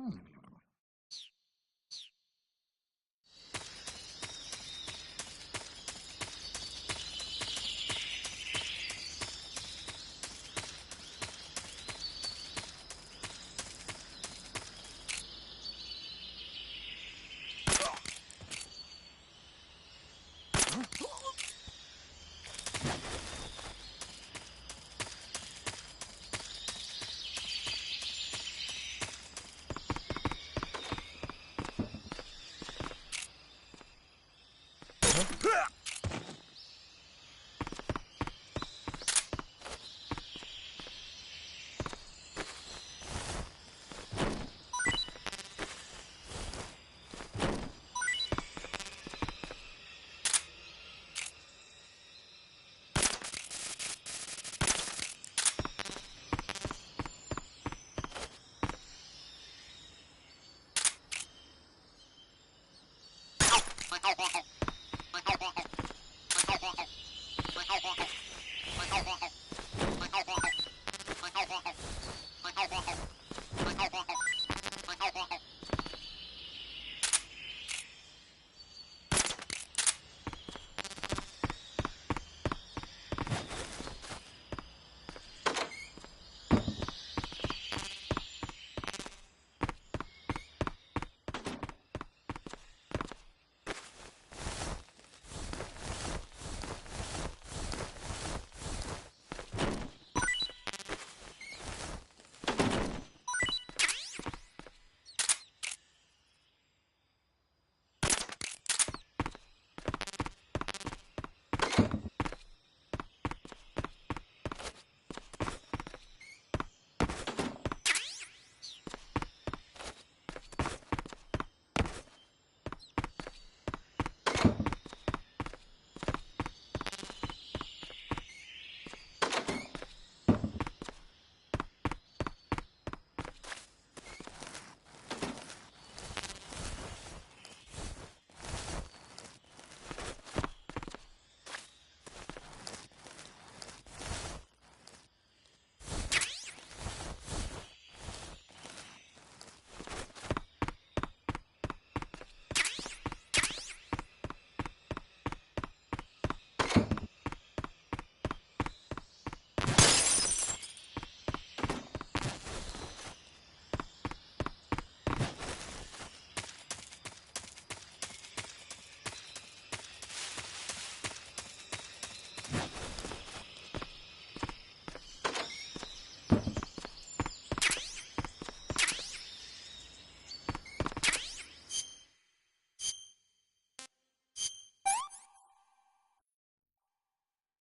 Hmm.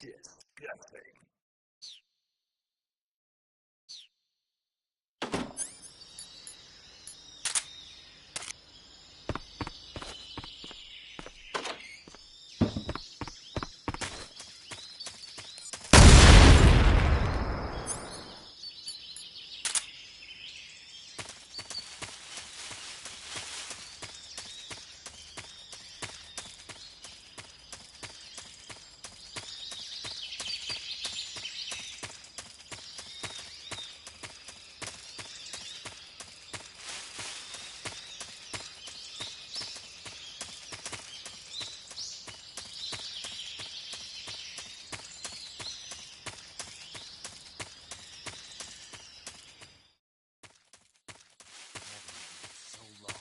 Disgusting. So long.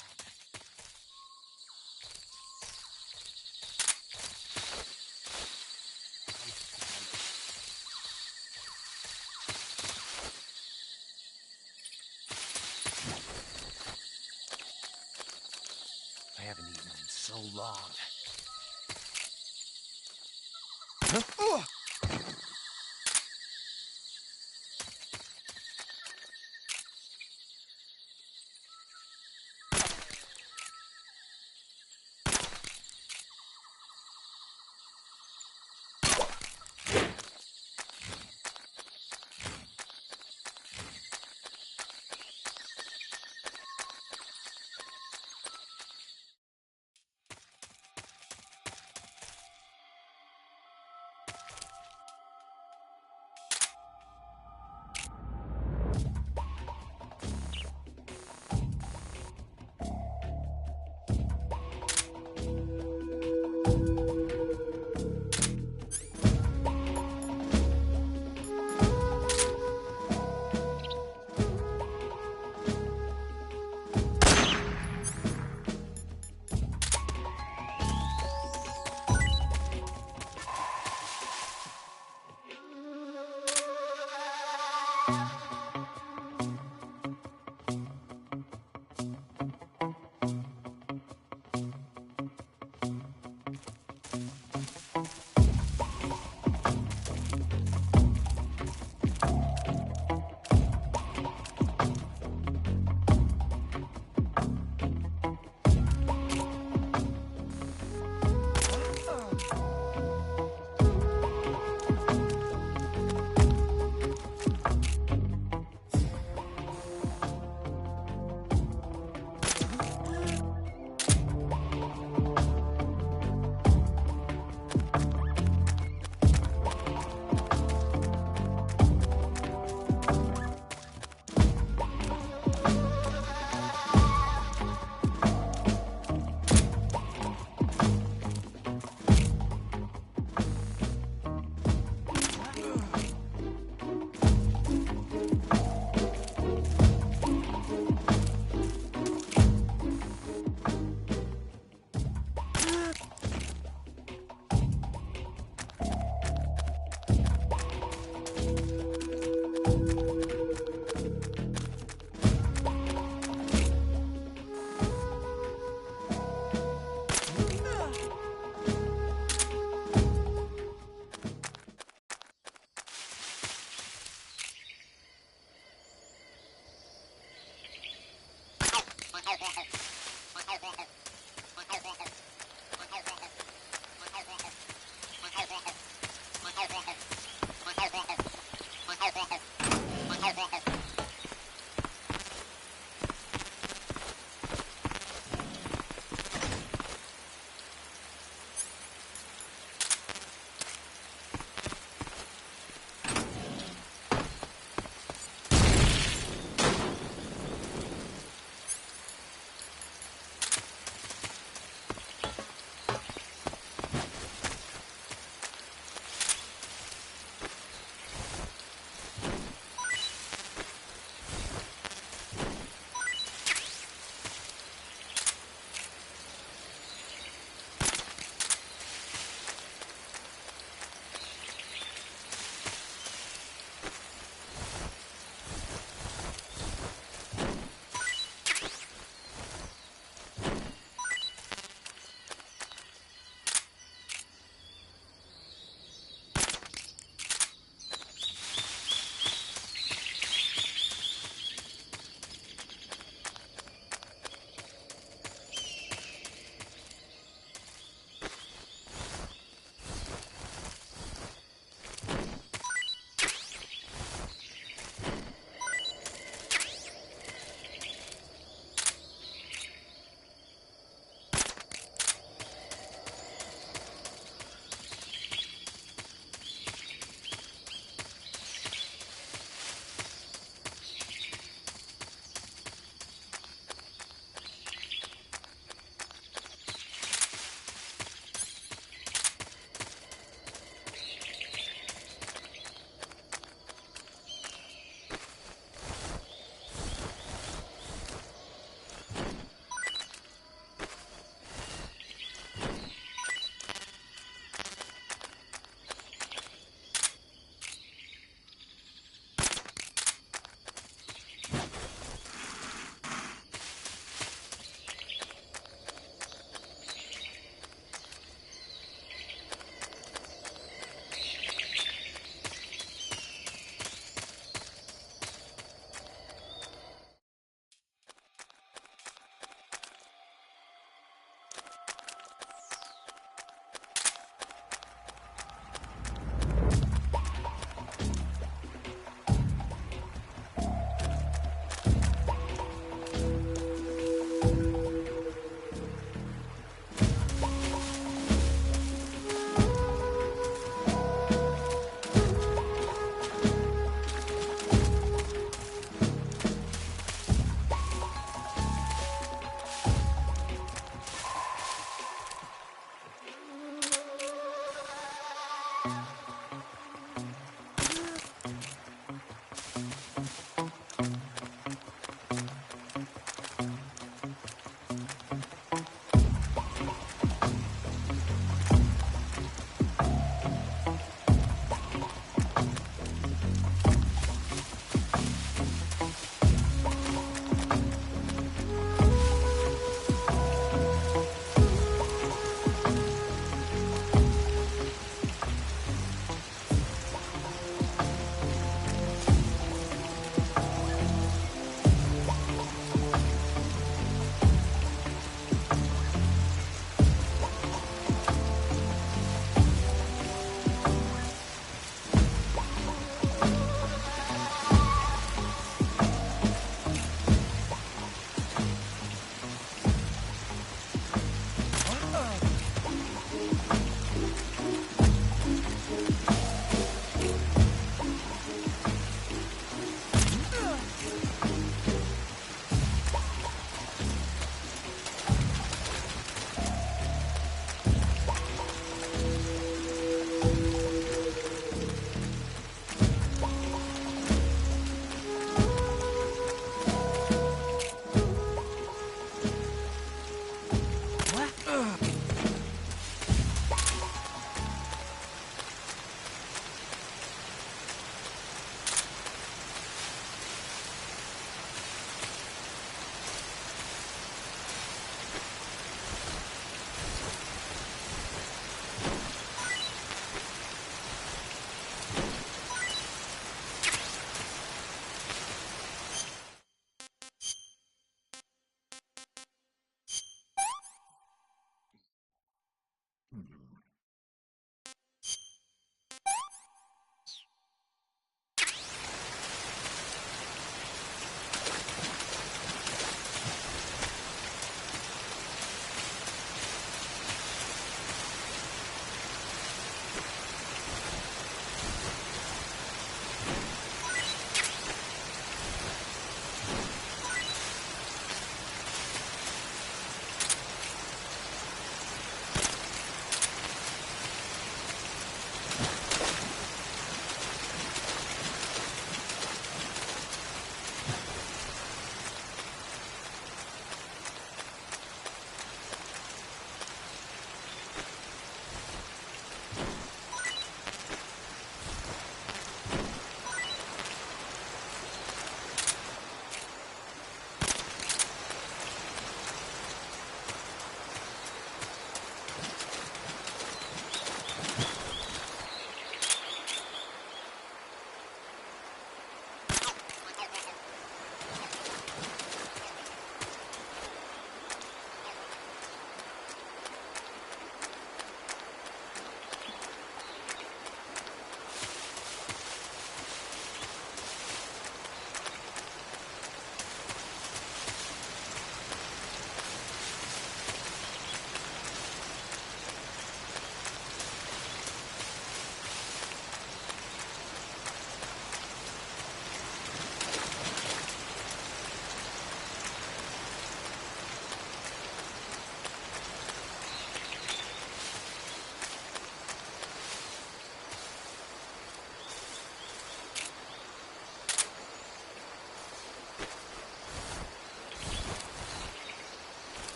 I haven't eaten in so long. Huh?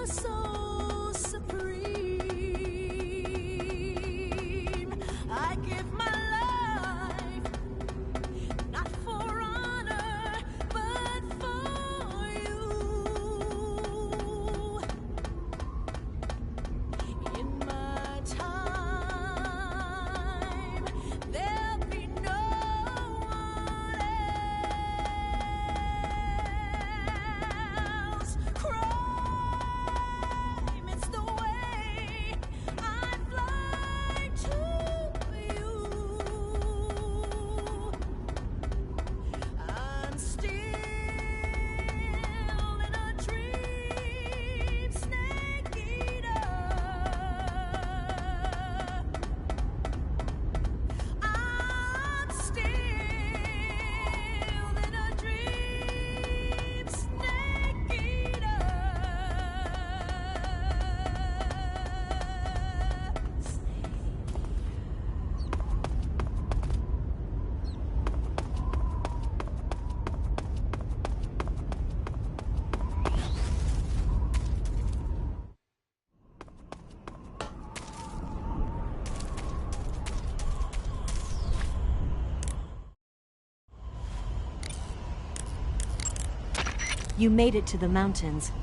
so supreme. I give my life, not for honor, but for you. In my time, there'll be no one else. Crime, it's the way I fly to you. I'm still in a dream, snake eater. I'm still in a dream, snake eater. You made it to the mountains.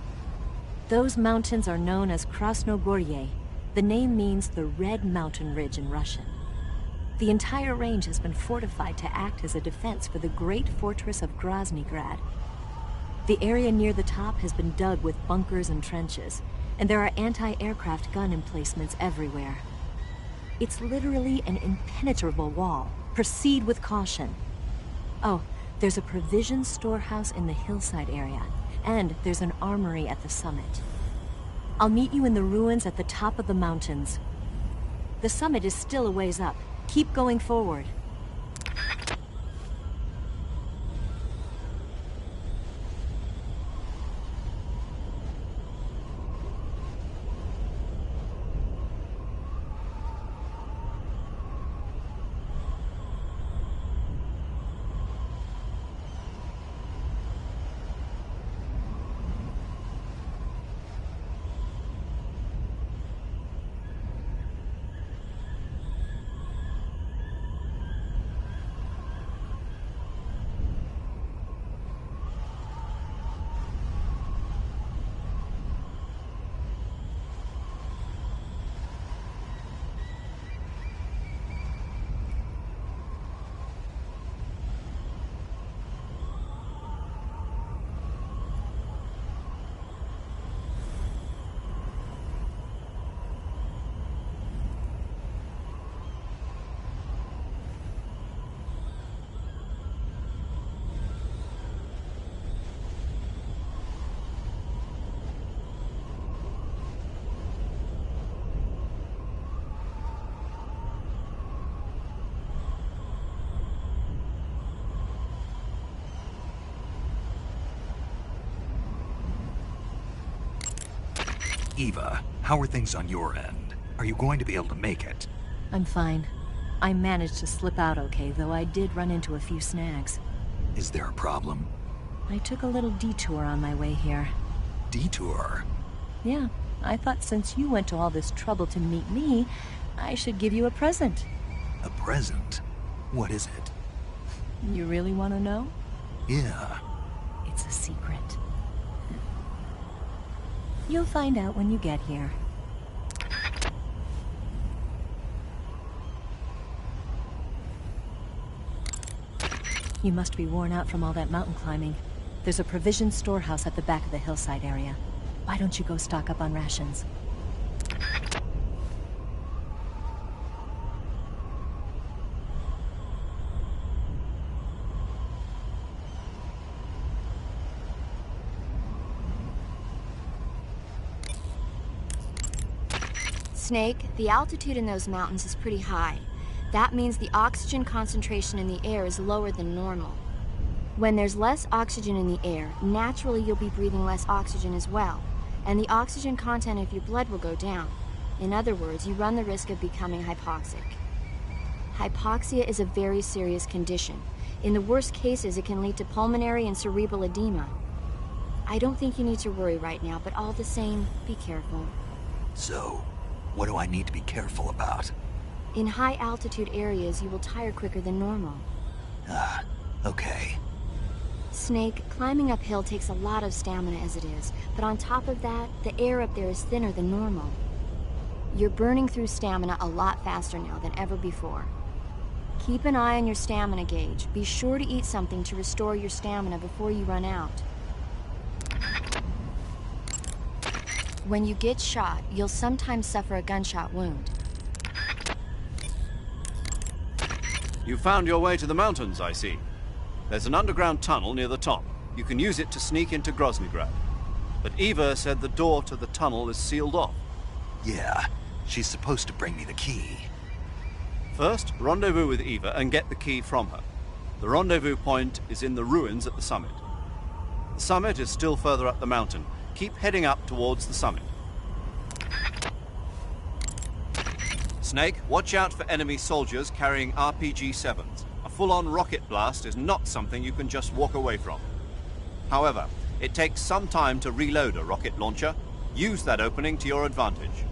Those mountains are known as Krasnogorye. The name means the Red Mountain Ridge in Russian. The entire range has been fortified to act as a defense for the great fortress of Groznygrad. The area near the top has been dug with bunkers and trenches, and there are anti-aircraft gun emplacements everywhere. It's literally an impenetrable wall. Proceed with caution. Oh, there's a provision storehouse in the hillside area, and there's an armory at the summit. I'll meet you in the ruins at the top of the mountains. The summit is still a ways up. Keep going forward. Eva, how are things on your end? Are you going to be able to make it? I'm fine. I managed to slip out okay, though I did run into a few snags. Is there a problem? I took a little detour on my way here. Detour? Yeah, I thought since you went to all this trouble to meet me, I should give you a present. A present? What is it? You really want to know? Yeah. It's a secret. You'll find out when you get here. You must be worn out from all that mountain climbing. There's a provision storehouse at the back of the hillside area. Why don't you go stock up on rations? Snake, the altitude in those mountains is pretty high. That means the oxygen concentration in the air is lower than normal. When there's less oxygen in the air, naturally you'll be breathing less oxygen as well, and the oxygen content of your blood will go down. In other words, you run the risk of becoming hypoxic. Hypoxia is a very serious condition. In the worst cases, it can lead to pulmonary and cerebral edema. I don't think you need to worry right now, but all the same, be careful. So, what do I need to be careful about? In high altitude areas, you will tire quicker than normal. Ah, okay. Snake, climbing uphill takes a lot of stamina as it is, but on top of that, the air up there is thinner than normal. You're burning through stamina a lot faster now than ever before. Keep an eye on your stamina gauge. Be sure to eat something to restore your stamina before you run out. When you get shot, you'll sometimes suffer a gunshot wound. You found your way to the mountains, I see. There's an underground tunnel near the top. You can use it to sneak into Groznygrad. But Eva said the door to the tunnel is sealed off. Yeah, she's supposed to bring me the key. First, rendezvous with Eva and get the key from her. The rendezvous point is in the ruins at the summit. The summit is still further up the mountain. Keep heading up towards the summit. Snake, watch out for enemy soldiers carrying RPG-7s. A full-on rocket blast is not something you can just walk away from. However, it takes some time to reload a rocket launcher. Use that opening to your advantage.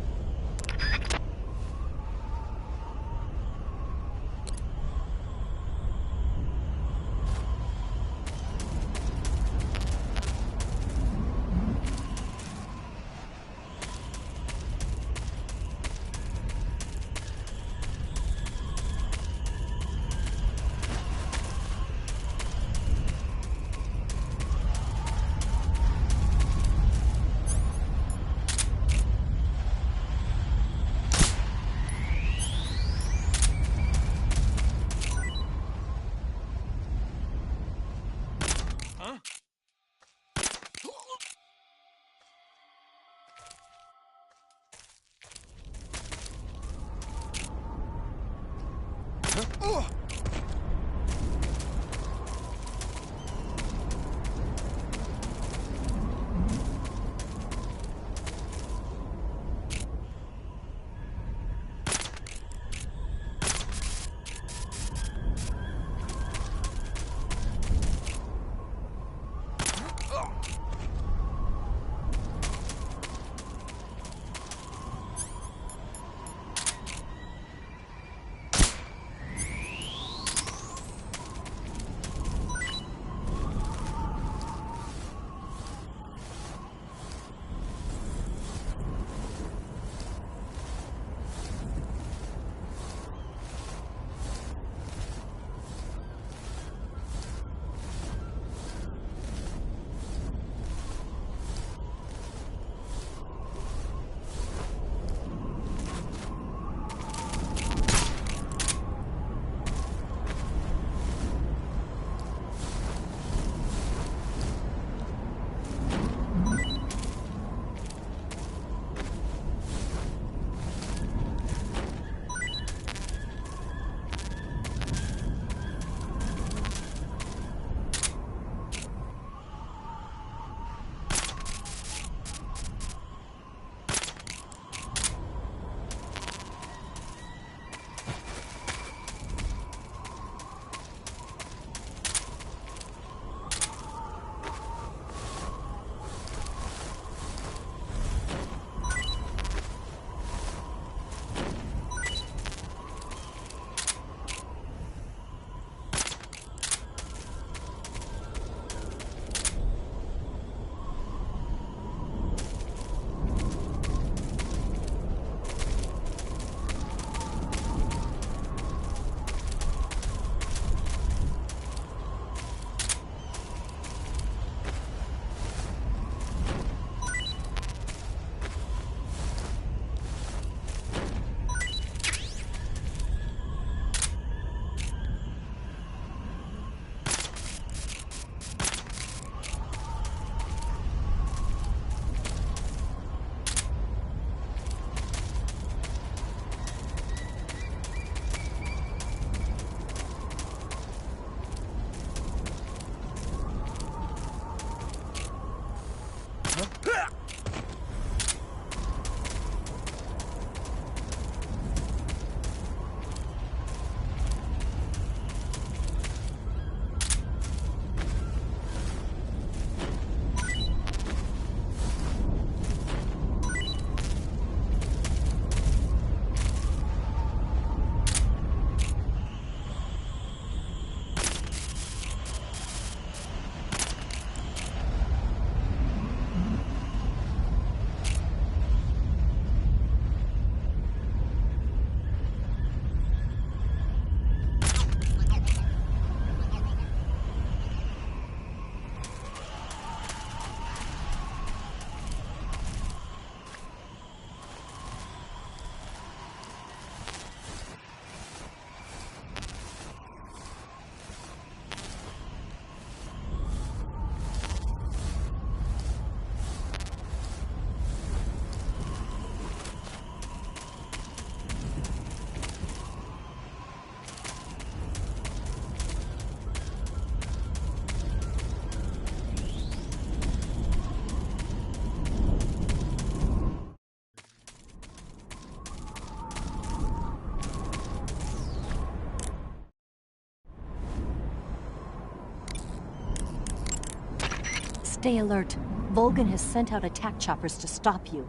Stay alert. Volgan has sent out attack choppers to stop you.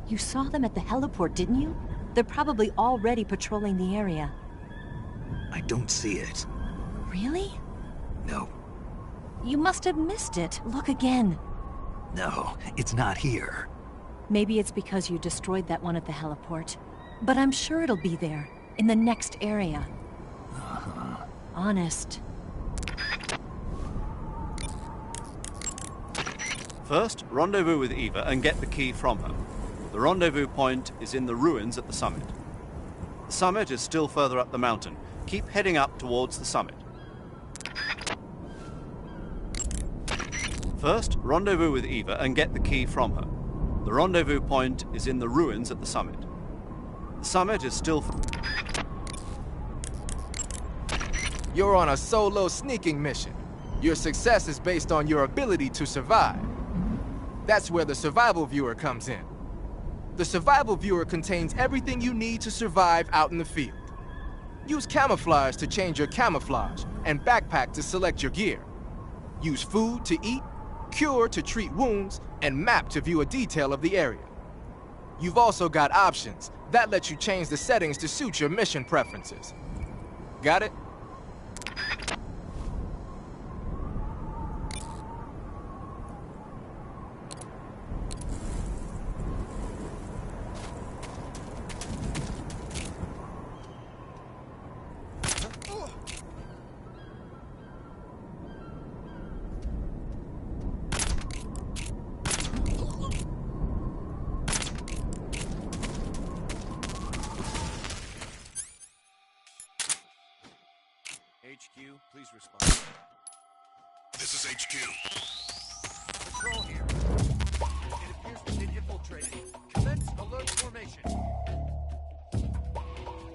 You saw them at the heliport, didn't you? They're probably already patrolling the area. I don't see it. Really? No. You must have missed it. Look again. No, it's not here. Maybe it's because you destroyed that one at the heliport. But I'm sure it'll be there, in the next area. Honest. First, rendezvous with Eva and get the key from her. The rendezvous point is in the ruins at the summit. The summit is still further up the mountain. Keep heading up towards the summit. First, rendezvous with Eva and get the key from her. The rendezvous point is in the ruins at the summit. The summit is still... You're on a solo sneaking mission. Your success is based on your ability to survive. That's where the survival viewer comes in. The survival viewer contains everything you need to survive out in the field. Use camouflage to change your camouflage, and backpack to select your gear. Use food to eat, cure to treat wounds, and map to view a detail of the area. You've also got options that let you change the settings to suit your mission preferences. Got it? HQ, please respond. This is HQ. Patrol here. It appears we've been infiltrated. Commence alert formation.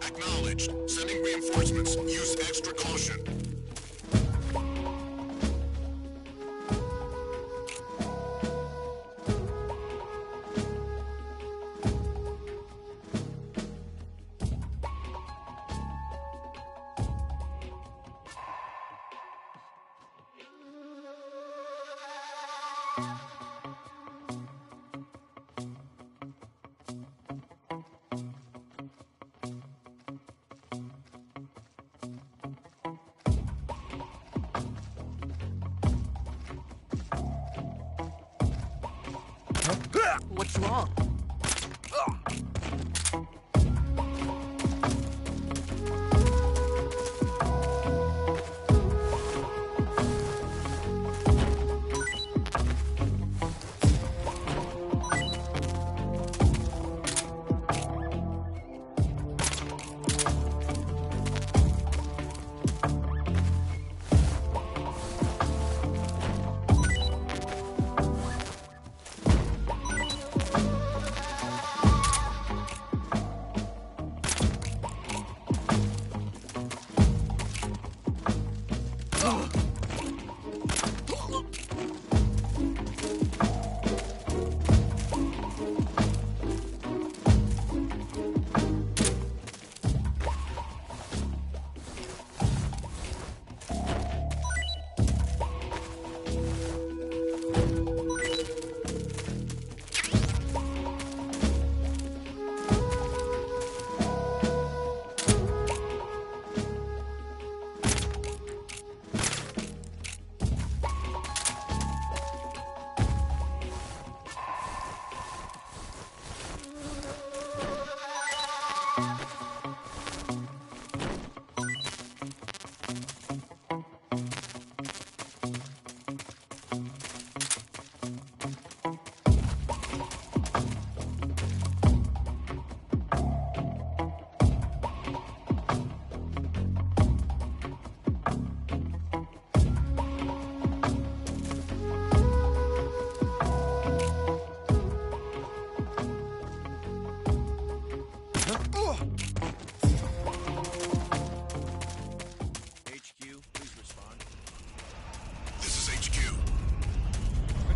Acknowledged. Sending reinforcements. Use extra caution. What's wrong?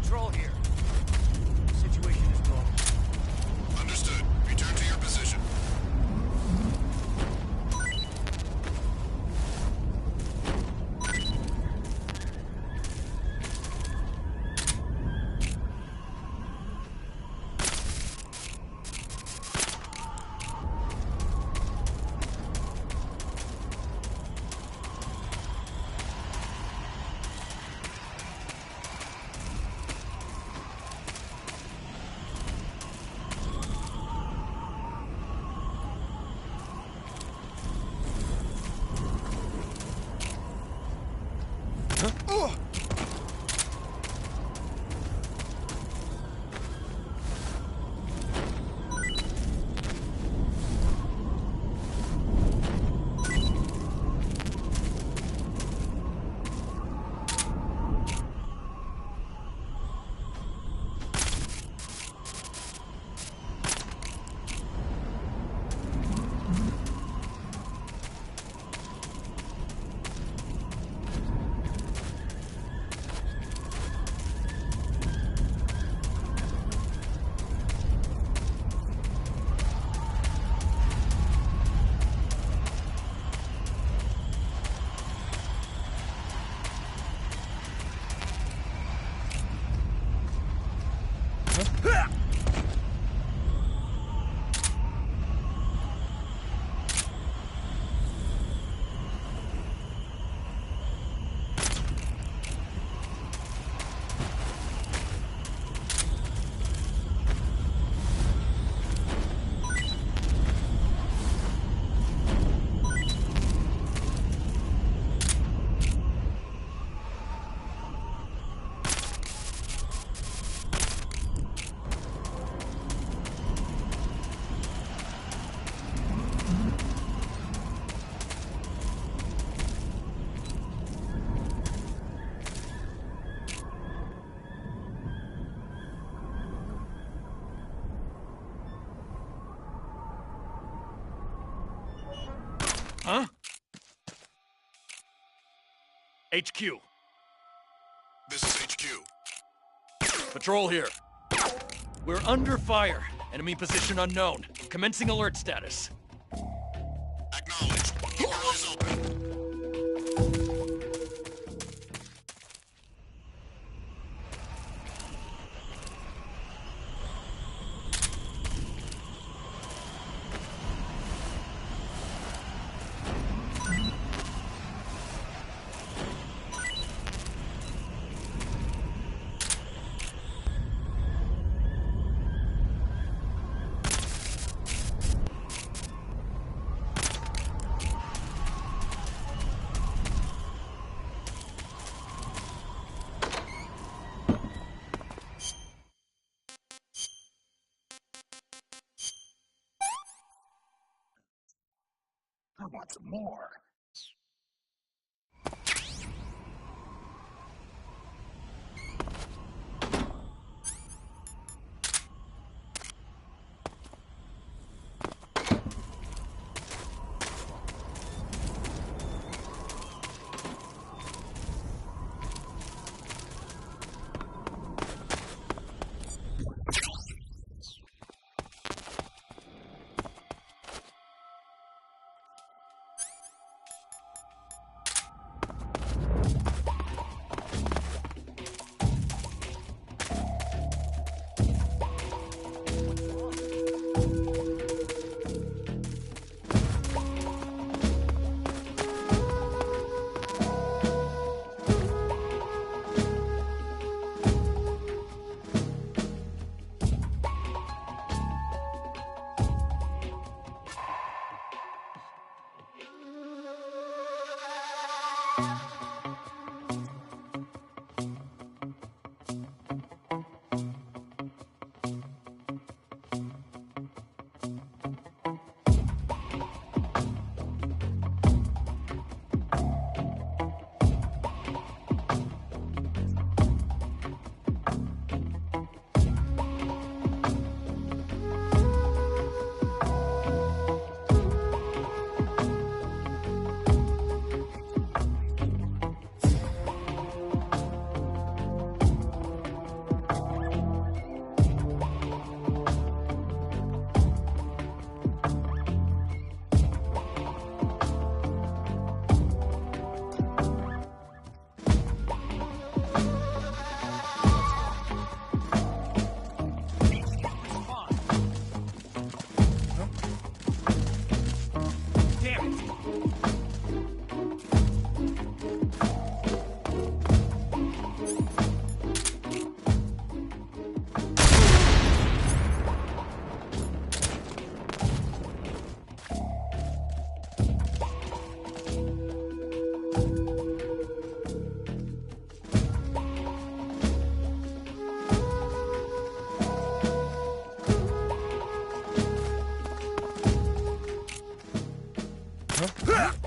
Patrol here. Situation is normal. Understood. Return to your position. Huh? HQ. This is HQ. Patrol here. We're under fire. Enemy position unknown. Commencing alert status. Acknowledged. Keep your eyes open. I want some more.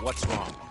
What's wrong?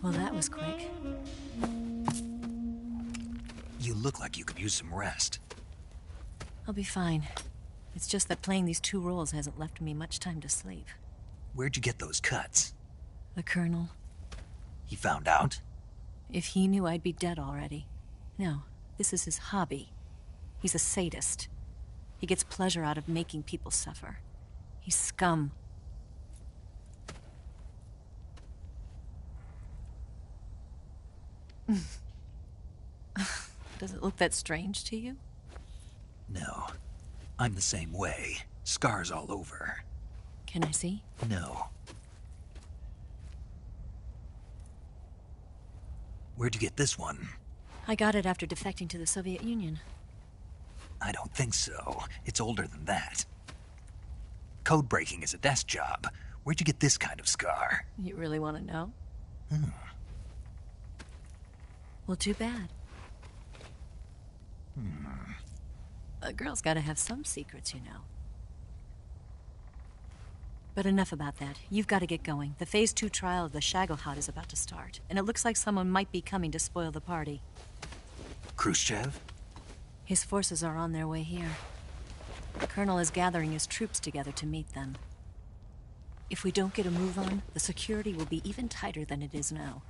Well, that was quick. You look like you could use some rest. I'll be fine. It's just that playing these two roles hasn't left me much time to sleep. Where'd you get those cuts? The Colonel. He found out? If he knew, I'd be dead already. No, this is his hobby. He's a sadist. He gets pleasure out of making people suffer. He's scum. Does it look that strange to you? No. I'm the same way. Scars all over. Can I see? No. Where'd you get this one? I got it after defecting to the Soviet Union. I don't think so. It's older than that. Code breaking is a desk job. Where'd you get this kind of scar? You really want to know? Well, too bad. A girl's gotta have some secrets, you know. But enough about that. You've got to get going. The Phase 2 trial of the Shagohod is about to start, and it looks like someone might be coming to spoil the party. Khrushchev? His forces are on their way here. The Colonel is gathering his troops together to meet them. If we don't get a move on, the security will be even tighter than it is now.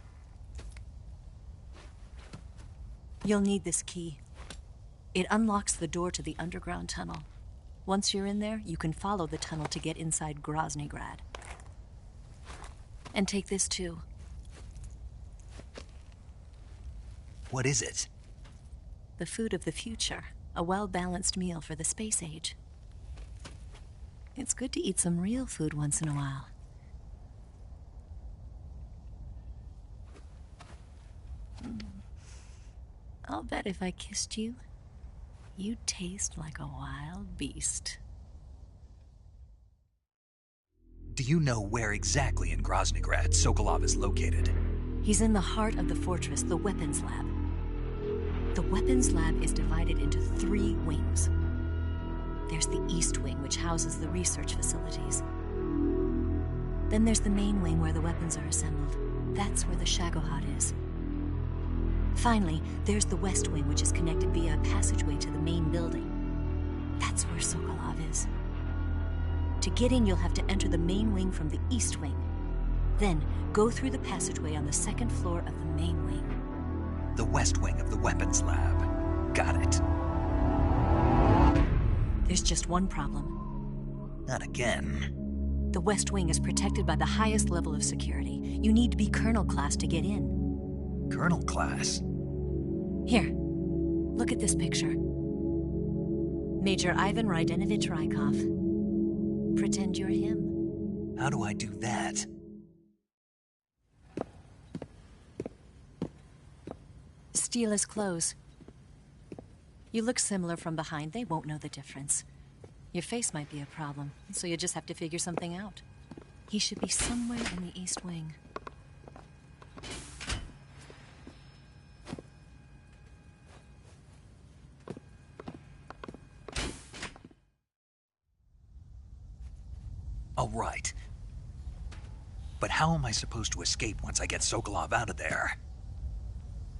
You'll need this key. It unlocks the door to the underground tunnel. Once you're in there, you can follow the tunnel to get inside Groznygrad. And take this too. What is it? The food of the future. A well-balanced meal for the space age. It's good to eat some real food once in a while. I'll bet if I kissed you, you'd taste like a wild beast. Do you know where exactly in Groznygrad Sokolov is located? He's in the heart of the fortress, the weapons lab. The weapons lab is divided into 3 wings. There's the East Wing, which houses the research facilities. Then there's the main wing where the weapons are assembled. That's where the Shagohod is. Finally, there's the West Wing, which is connected via a passageway to the main building. That's where Sokolov is. To get in, you'll have to enter the main wing from the East Wing. Then, go through the passageway on the 2nd floor of the main wing. The West Wing of the weapons lab. Got it. There's just one problem. Not again. The West Wing is protected by the highest level of security. You need to be Colonel class to get in. Colonel class? Here, look at this picture. Major Ivan Rydenovich Rykov. Pretend you're him. How do I do that? Steal his clothes. You look similar from behind. They won't know the difference. Your face might be a problem, so you just have to figure something out. He should be somewhere in the East Wing. All right. But how am I supposed to escape once I get Sokolov out of there?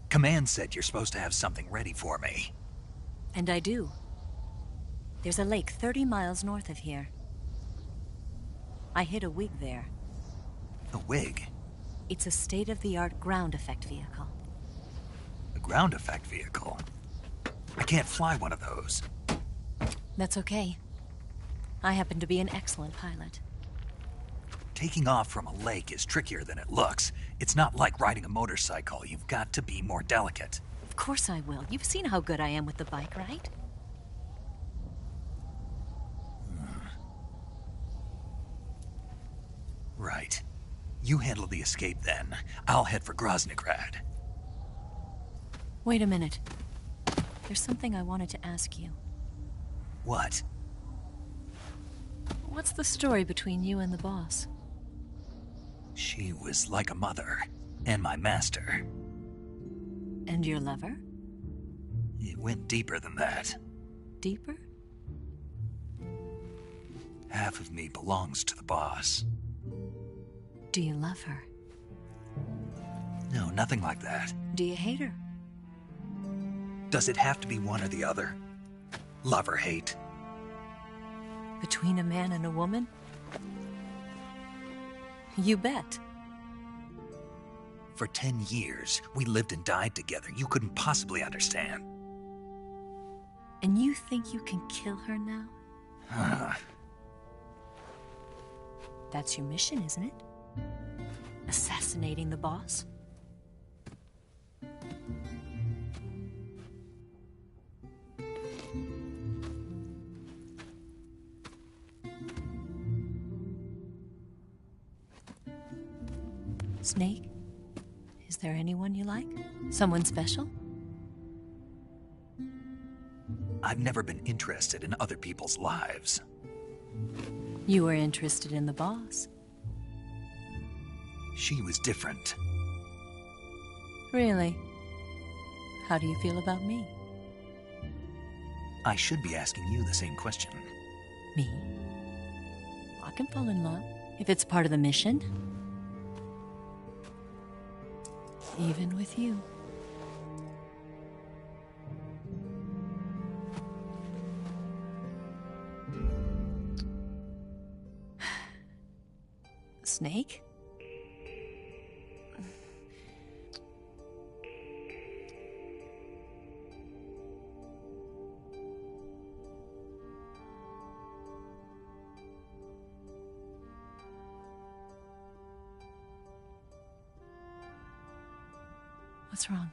Command said you're supposed to have something ready for me. And I do. There's a lake 30 miles north of here. I hid a wig there. A wig? It's a state-of-the-art ground effect vehicle. A ground effect vehicle? I can't fly one of those. That's okay. I happen to be an excellent pilot. Taking off from a lake is trickier than it looks. It's not like riding a motorcycle. You've got to be more delicate. Of course I will. You've seen how good I am with the bike, right? Right. You handle the escape then. I'll head for Groznygrad. Wait a minute. There's something I wanted to ask you. What? What's the story between you and the boss? She was like a mother, and my master. And your lover? It went deeper than that. Deeper? Half of me belongs to the boss. Do you love her? No, nothing like that. Do you hate her? Does it have to be one or the other? Love or hate? Between a man and a woman? You bet. For 10 years, we lived and died together. You couldn't possibly understand. And you think you can kill her now? That's your mission, isn't it? Assassinating the boss? Snake? Is there anyone you like? Someone special? I've never been interested in other people's lives. You were interested in the boss. She was different. Really? How do you feel about me? I should be asking you the same question. Me? I can fall in love if it's part of the mission. Even with you. Snake? What's wrong?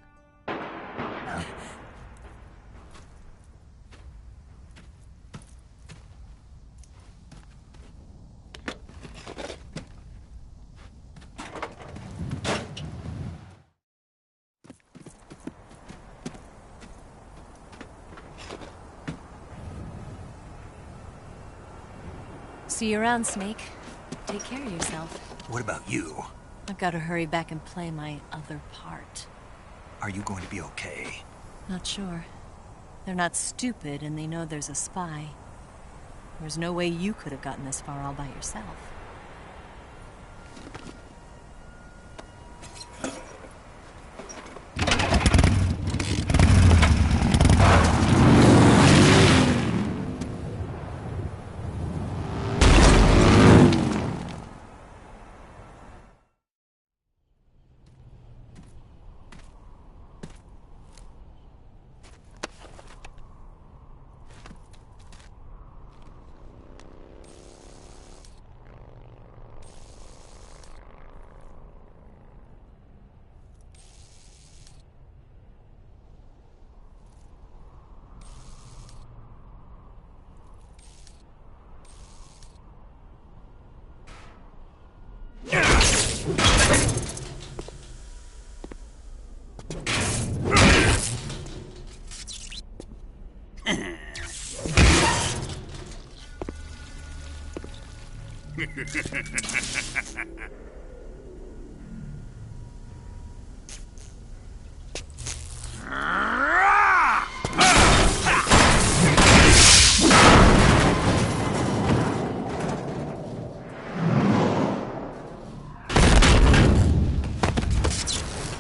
See you around, Snake. Take care of yourself. What about you? I've got to hurry back and play my other part. Are you going to be okay? Not sure. They're not stupid, and they know there's a spy. There's no way you could have gotten this far all by yourself.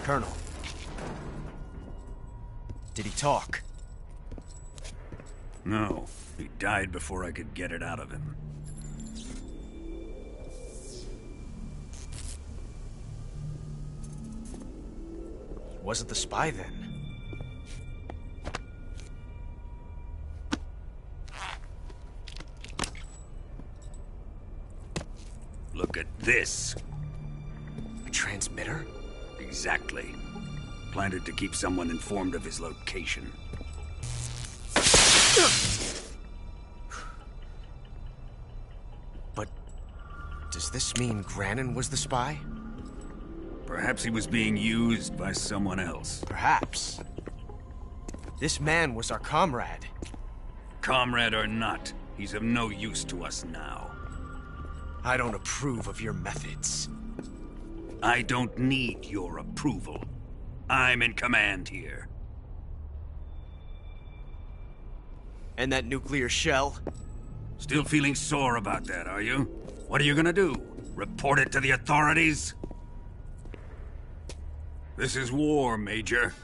Colonel. Did he talk? No, he died before I could get it out of him. Wasn't the spy then? Look at this. A transmitter? Exactly. Planted to keep someone informed of his location. But does this mean Granin was the spy? Perhaps he was being used by someone else. Perhaps. This man was our comrade. Comrade or not, he's of no use to us now. I don't approve of your methods. I don't need your approval. I'm in command here. And that nuclear shell? Still feeling sore about that, are you? What are you gonna do? Report it to the authorities? This is war, Major.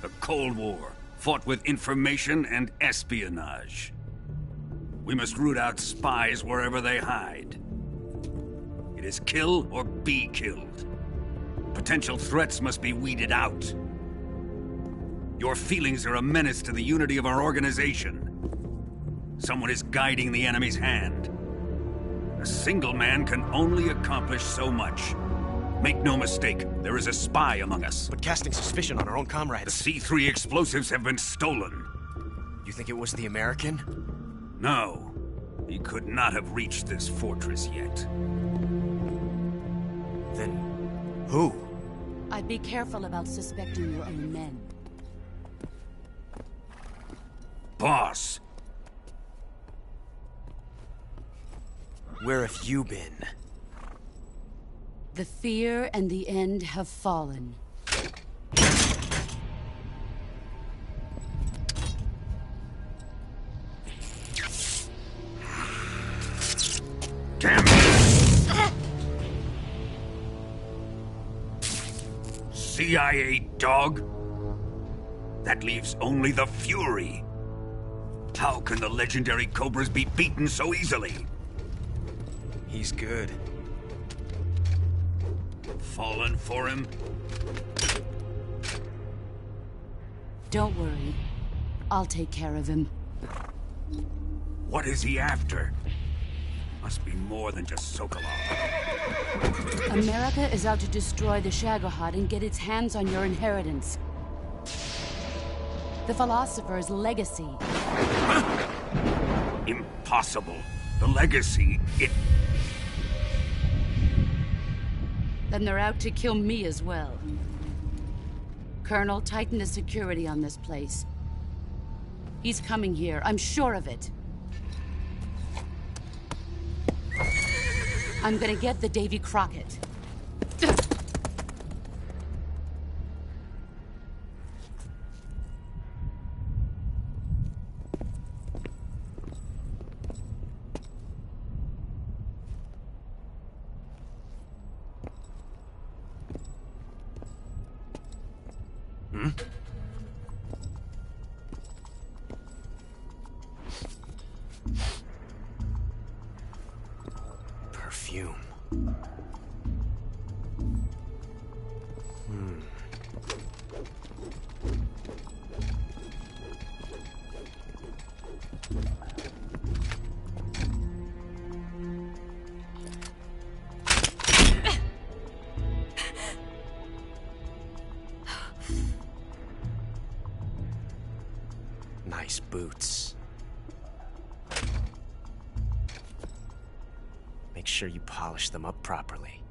The Cold War, fought with information and espionage. We must root out spies wherever they hide. It is kill or be killed. Potential threats must be weeded out. Your feelings are a menace to the unity of our organization. Someone is guiding the enemy's hand. A single man can only accomplish so much. Make no mistake, there is a spy among us. But casting suspicion on our own The comrades. C3 explosives have been stolen. You think it was the American? No, he could not have reached this fortress yet. Then who? I'd be careful about suspecting your own men. Boss, Where have you been? The fear and the end have fallen. damn it! CIA dog? That leaves only the Fury. How can the legendary Cobras be beaten so easily? He's good. Fallen for him? Don't worry. I'll take care of him. What is he after? Must be more than just Sokolov. America is out to destroy the Shagohod and get its hands on your inheritance. The Philosopher's legacy. Impossible. The legacy, Then they're out to kill me as well. Colonel, tighten the security on this place. He's coming here, I'm sure of it. I'm gonna get the Davy Crockett. Perfume. Nice boots. Make sure you polish them up properly.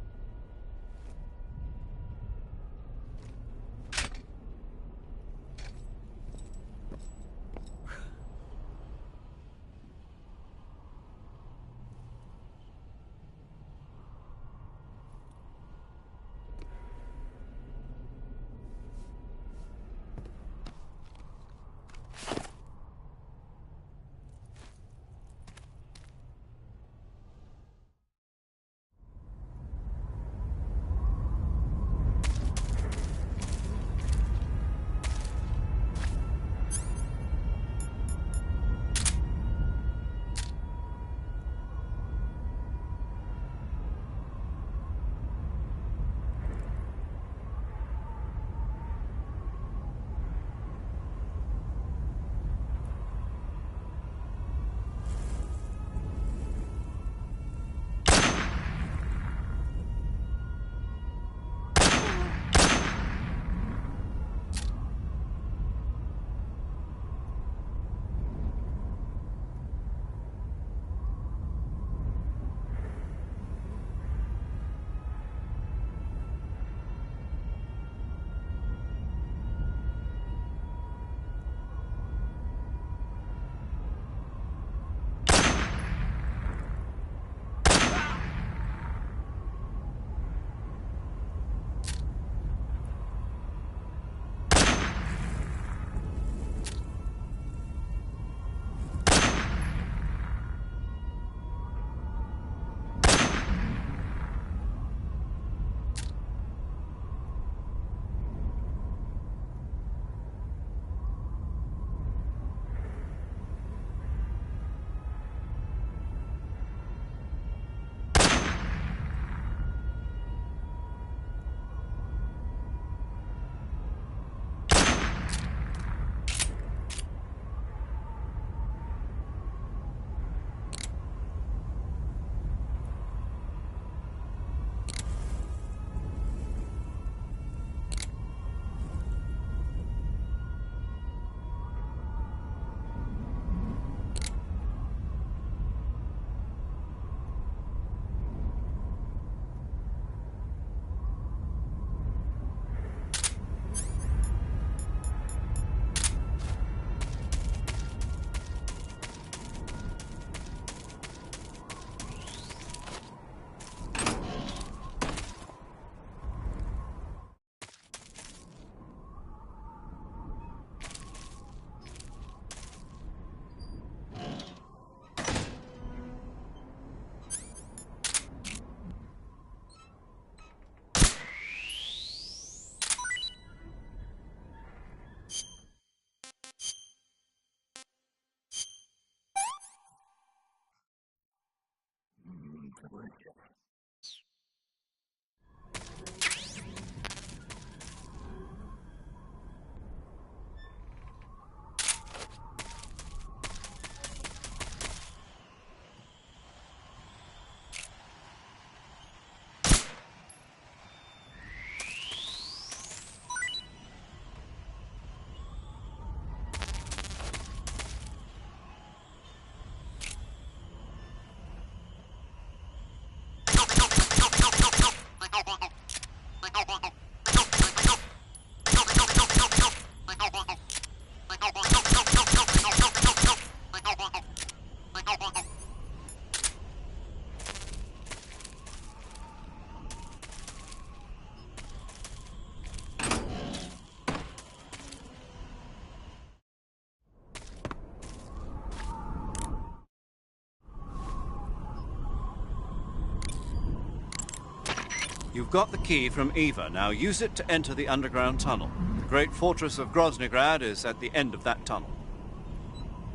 You've got the key from Eva. Now use it to enter the underground tunnel. The great fortress of Groznygrad is at the end of that tunnel.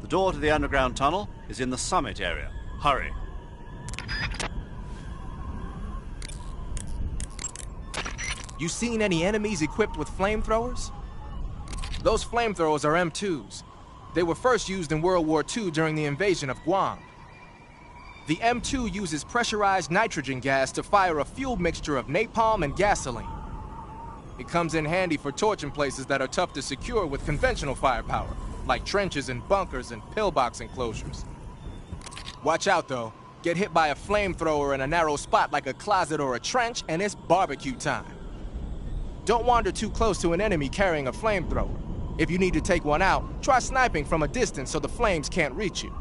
The door to the underground tunnel is in the summit area. Hurry. You seen any enemies equipped with flamethrowers? Those flamethrowers are M2s. They were first used in World War II during the invasion of Guam. The M2 uses pressurized nitrogen gas to fire a fuel mixture of napalm and gasoline. It comes in handy for torching places that are tough to secure with conventional firepower, like trenches and bunkers and pillbox enclosures. Watch out though. Get hit by a flamethrower in a narrow spot like a closet or a trench, and it's barbecue time. Don't wander too close to an enemy carrying a flamethrower. If you need to take one out, try sniping from a distance so the flames can't reach you.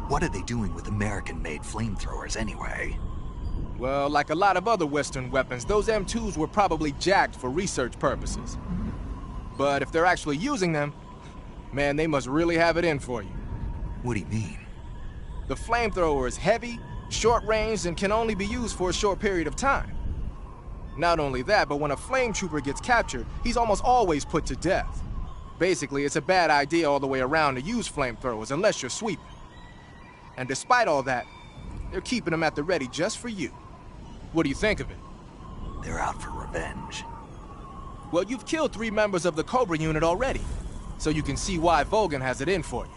What are they doing with American-made flamethrowers anyway? Well, like a lot of other Western weapons, those M2s were probably jacked for research purposes. But if they're actually using them, man, they must really have it in for you. What do you mean? The flamethrower is heavy, short-ranged, and can only be used for a short period of time. Not only that, but when a flame trooper gets captured, he's almost always put to death. Basically, it's a bad idea all the way around to use flamethrowers unless you're sweeping. And despite all that, they're keeping them at the ready just for you. What do you think of it? They're out for revenge. Well, you've killed 3 members of the Cobra unit already, so you can see why Volgin has it in for you.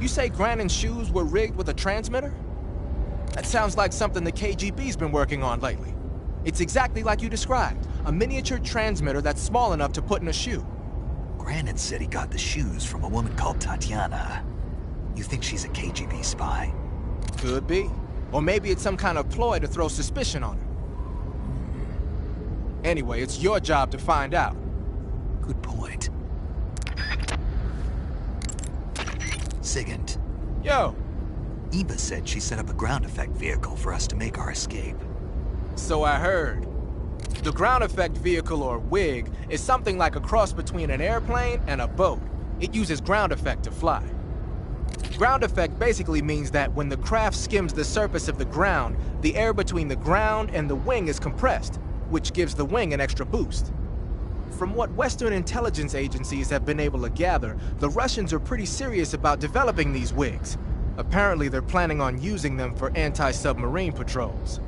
You say Grannon's shoes were rigged with a transmitter? That sounds like something the KGB's been working on lately. It's exactly like you described, a miniature transmitter that's small enough to put in a shoe. Grannon said he got the shoes from a woman called Tatiana. You think she's a KGB spy? Could be. Or maybe it's some kind of ploy to throw suspicion on her. Anyway, it's your job to find out. Good point. Sigint. Yo! Eva said she set up a ground effect vehicle for us to make our escape. So I heard. The ground effect vehicle, or WIG, is something like a cross between an airplane and a boat. It uses ground effect to fly. Ground effect basically means that when the craft skims the surface of the ground, the air between the ground and the wing is compressed, which gives the wing an extra boost. From what Western intelligence agencies have been able to gather, the Russians are pretty serious about developing these WIGs. Apparently, they're planning on using them for anti-submarine patrols.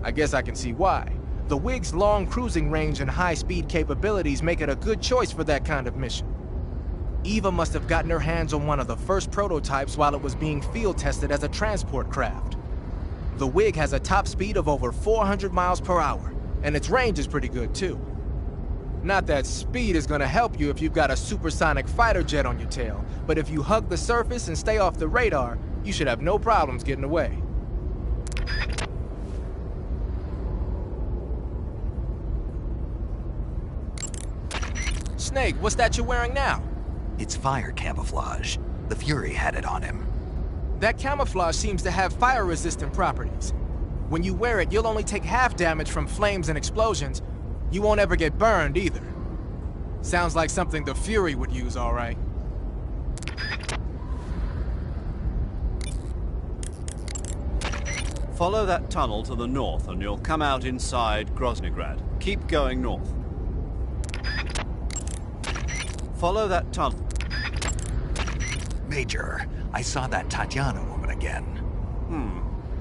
I guess I can see why. The WIG's long cruising range and high-speed capabilities make it a good choice for that kind of mission. Eva must have gotten her hands on one of the first prototypes while it was being field tested as a transport craft. The WIG has a top speed of over 400 miles per hour, and its range is pretty good too. Not that speed is gonna help you if you've got a supersonic fighter jet on your tail, but if you hug the surface and stay off the radar, you should have no problems getting away. Snake, what's that you're wearing now? It's fire camouflage. The Fury had it on him. That camouflage seems to have fire-resistant properties. When you wear it, you'll only take half damage from flames and explosions. You won't ever get burned, either. Sounds like something the Fury would use, all right. Follow that tunnel to the north and you'll come out inside Groznygrad. Keep going north. Follow that tunnel. Major, I saw that Tatiana woman again.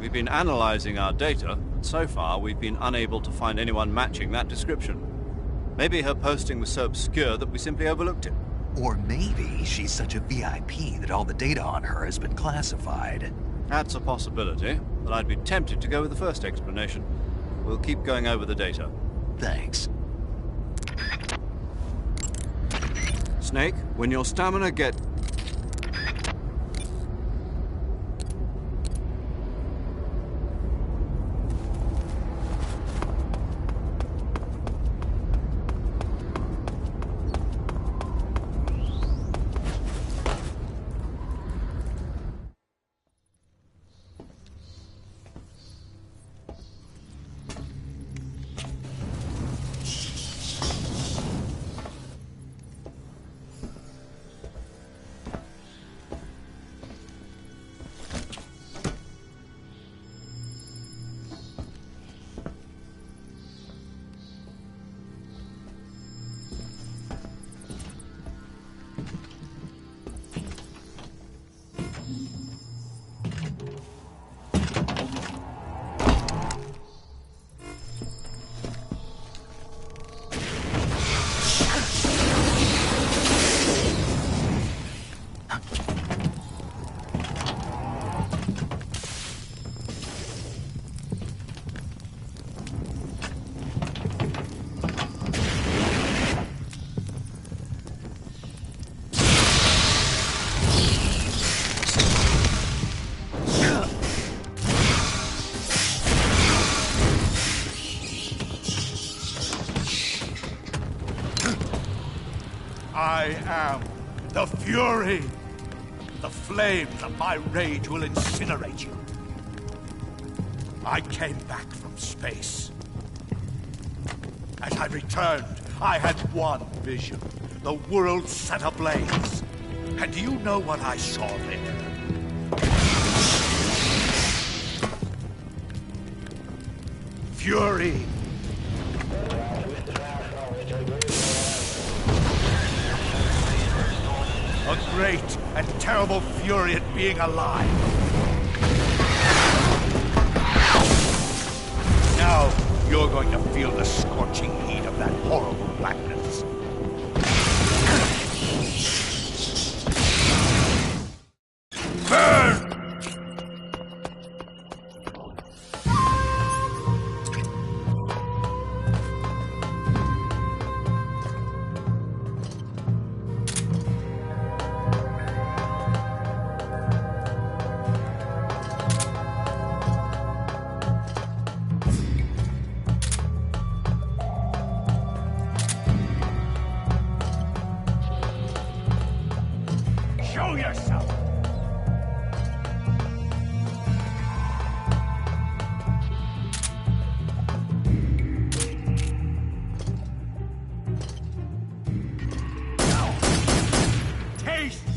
We've been analyzing our data, and so far we've been unable to find anyone matching that description. Maybe her posting was so obscure that we simply overlooked it. Or maybe she's such a VIP that all the data on her has been classified. That's a possibility, but I'd be tempted to go with the first explanation. We'll keep going over the data. Thanks. Snake, when your stamina gets... I am the Fury. The flames of my rage will incinerate you. I came back from space. As I returned, I had one vision. The world set ablaze. And do you know what I saw there? Fury. A great and terrible fury at being alive. Now, you're going to feel the scorching heat of that horrible blackness.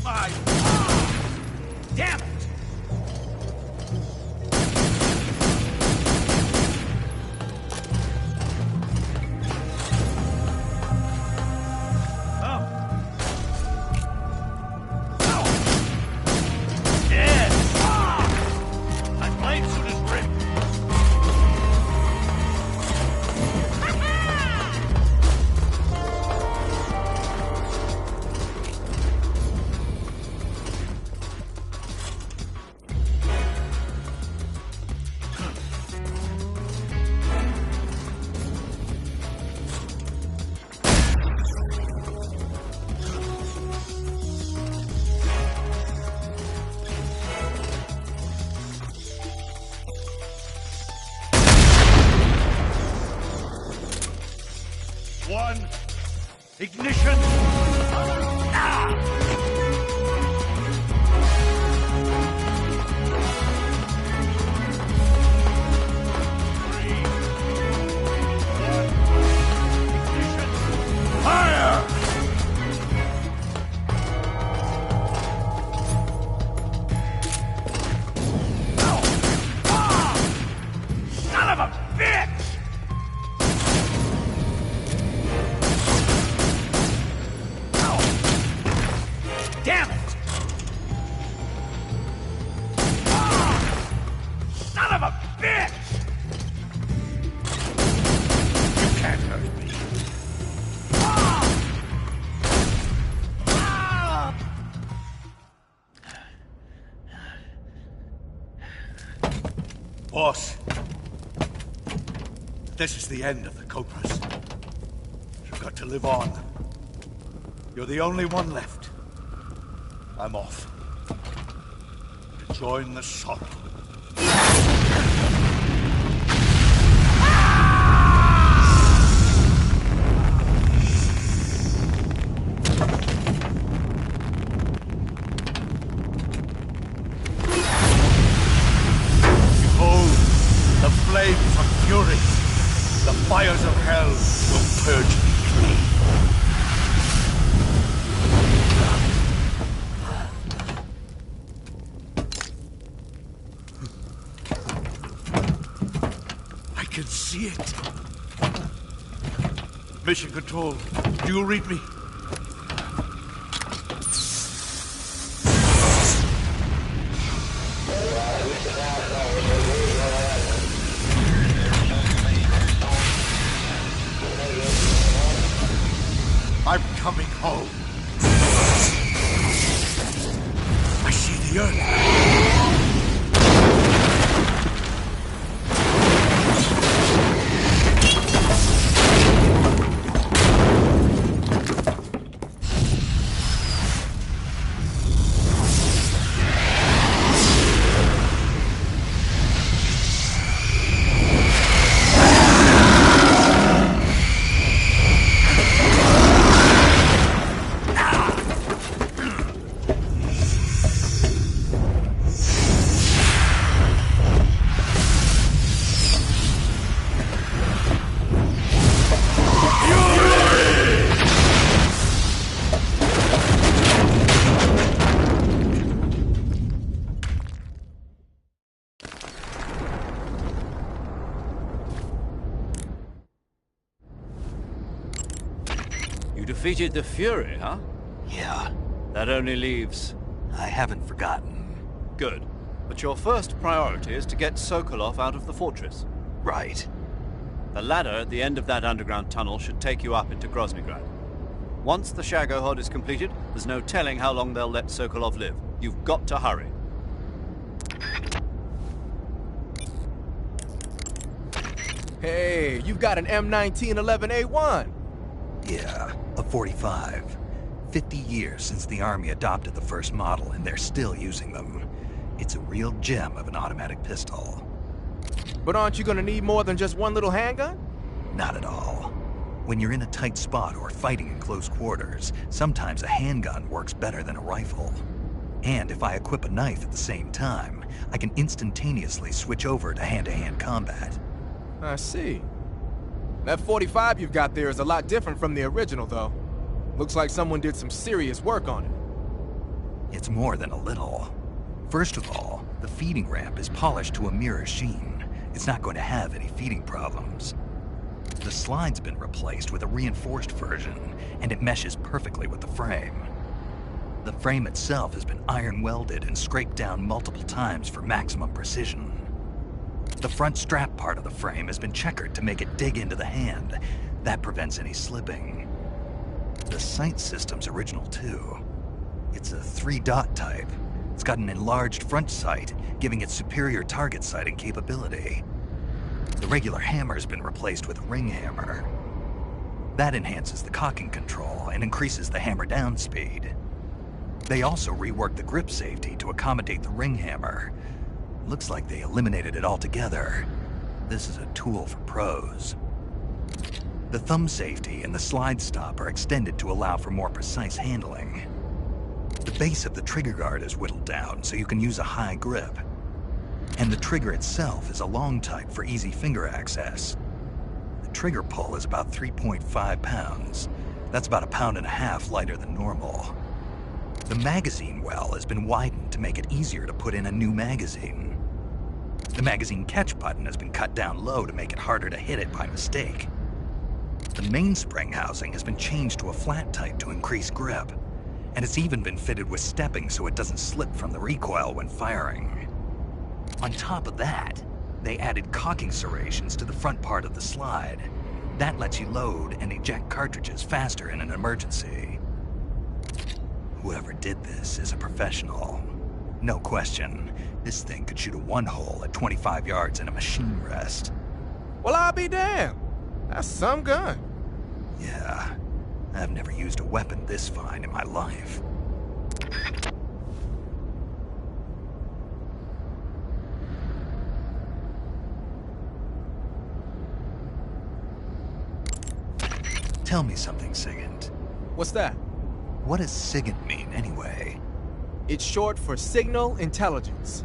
My... Damn it! One, ignition! Fire! Son of a bitch! Damn it! Son of a bitch! You can't hurt me. Boss, this is the end of the Cobras. You've got to live on. You're the only one left. I'm off. To join the sorrow. Behold, the flames of fury. The fires of hell will purge me clean. I can see it. Mission Control, do you read me? I'm coming home. I see the Earth. You defeated the Fury, huh? Yeah, That only leaves... I haven't forgotten. Good. But your first priority is to get Sokolov out of the fortress. Right. The ladder at the end of that underground tunnel should take you up into Groznygrad. Once the Shagohod is completed, there's no telling how long they'll let Sokolov live. You've got to hurry. Hey, you've got an M1911A1. Yeah, a 45. 50 years since the Army adopted the first model, and they're still using them. It's a real gem of an automatic pistol. But aren't you gonna need more than just one little handgun? Not at all. When you're in a tight spot or fighting in close quarters, sometimes a handgun works better than a rifle. And if I equip a knife at the same time, I can instantaneously switch over to hand-to-hand combat. I see. That 45 you've got there is a lot different from the original, though. Looks like someone did some serious work on it. It's more than a little. First of all, the feeding ramp is polished to a mirror sheen. It's not going to have any feeding problems. The slide's been replaced with a reinforced version, and it meshes perfectly with the frame. The frame itself has been iron welded and scraped down multiple times for maximum precision. The front strap part of the frame has been checkered to make it dig into the hand. That prevents any slipping. The sight system's original too. It's a 3-dot type. It's got an enlarged front sight, giving it superior target sighting capability. The regular hammer's been replaced with a ring hammer. That enhances the cocking control and increases the hammer down speed. They also reworked the grip safety to accommodate the ring hammer. Looks like they eliminated it altogether. This is a tool for pros. The thumb safety and the slide stop are extended to allow for more precise handling. The base of the trigger guard is whittled down so you can use a high grip. And the trigger itself is a long type for easy finger access. The trigger pull is about 3.5 pounds. That's about 1.5 pounds lighter than normal. The magazine well has been widened to make it easier to put in a new magazine. The magazine catch button has been cut down low to make it harder to hit it by mistake. The mainspring housing has been changed to a flat type to increase grip, and it's even been fitted with stepping so it doesn't slip from the recoil when firing. On top of that, they added cocking serrations to the front part of the slide. That lets you load and eject cartridges faster in an emergency. Whoever did this is a professional. No question, this thing could shoot a one-hole at 25 yards in a machine rest. Well, I'll be damned. That's some gun. Yeah, I've never used a weapon this fine in my life. Tell me something, Sigint. What's that? What does Sigint mean, anyway? It's short for Signal Intelligence.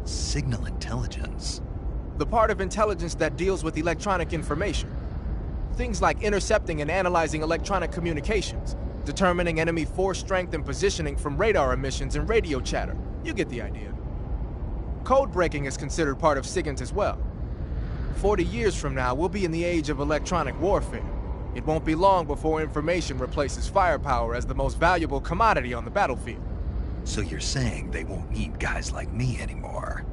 Signal Intelligence? The part of intelligence that deals with electronic information. Things like intercepting and analyzing electronic communications, determining enemy force strength and positioning from radar emissions and radio chatter. You get the idea. Code breaking is considered part of SIGINT as well. 40 years from now, we'll be in the age of electronic warfare. It won't be long before information replaces firepower as the most valuable commodity on the battlefield. So you're saying they won't need guys like me anymore?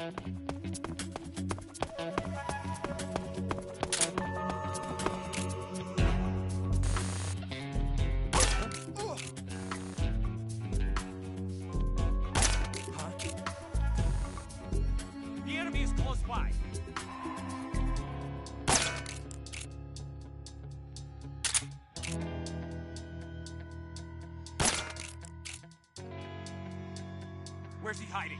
The enemy is close by. Where's he hiding?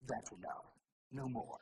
That's enough. No more.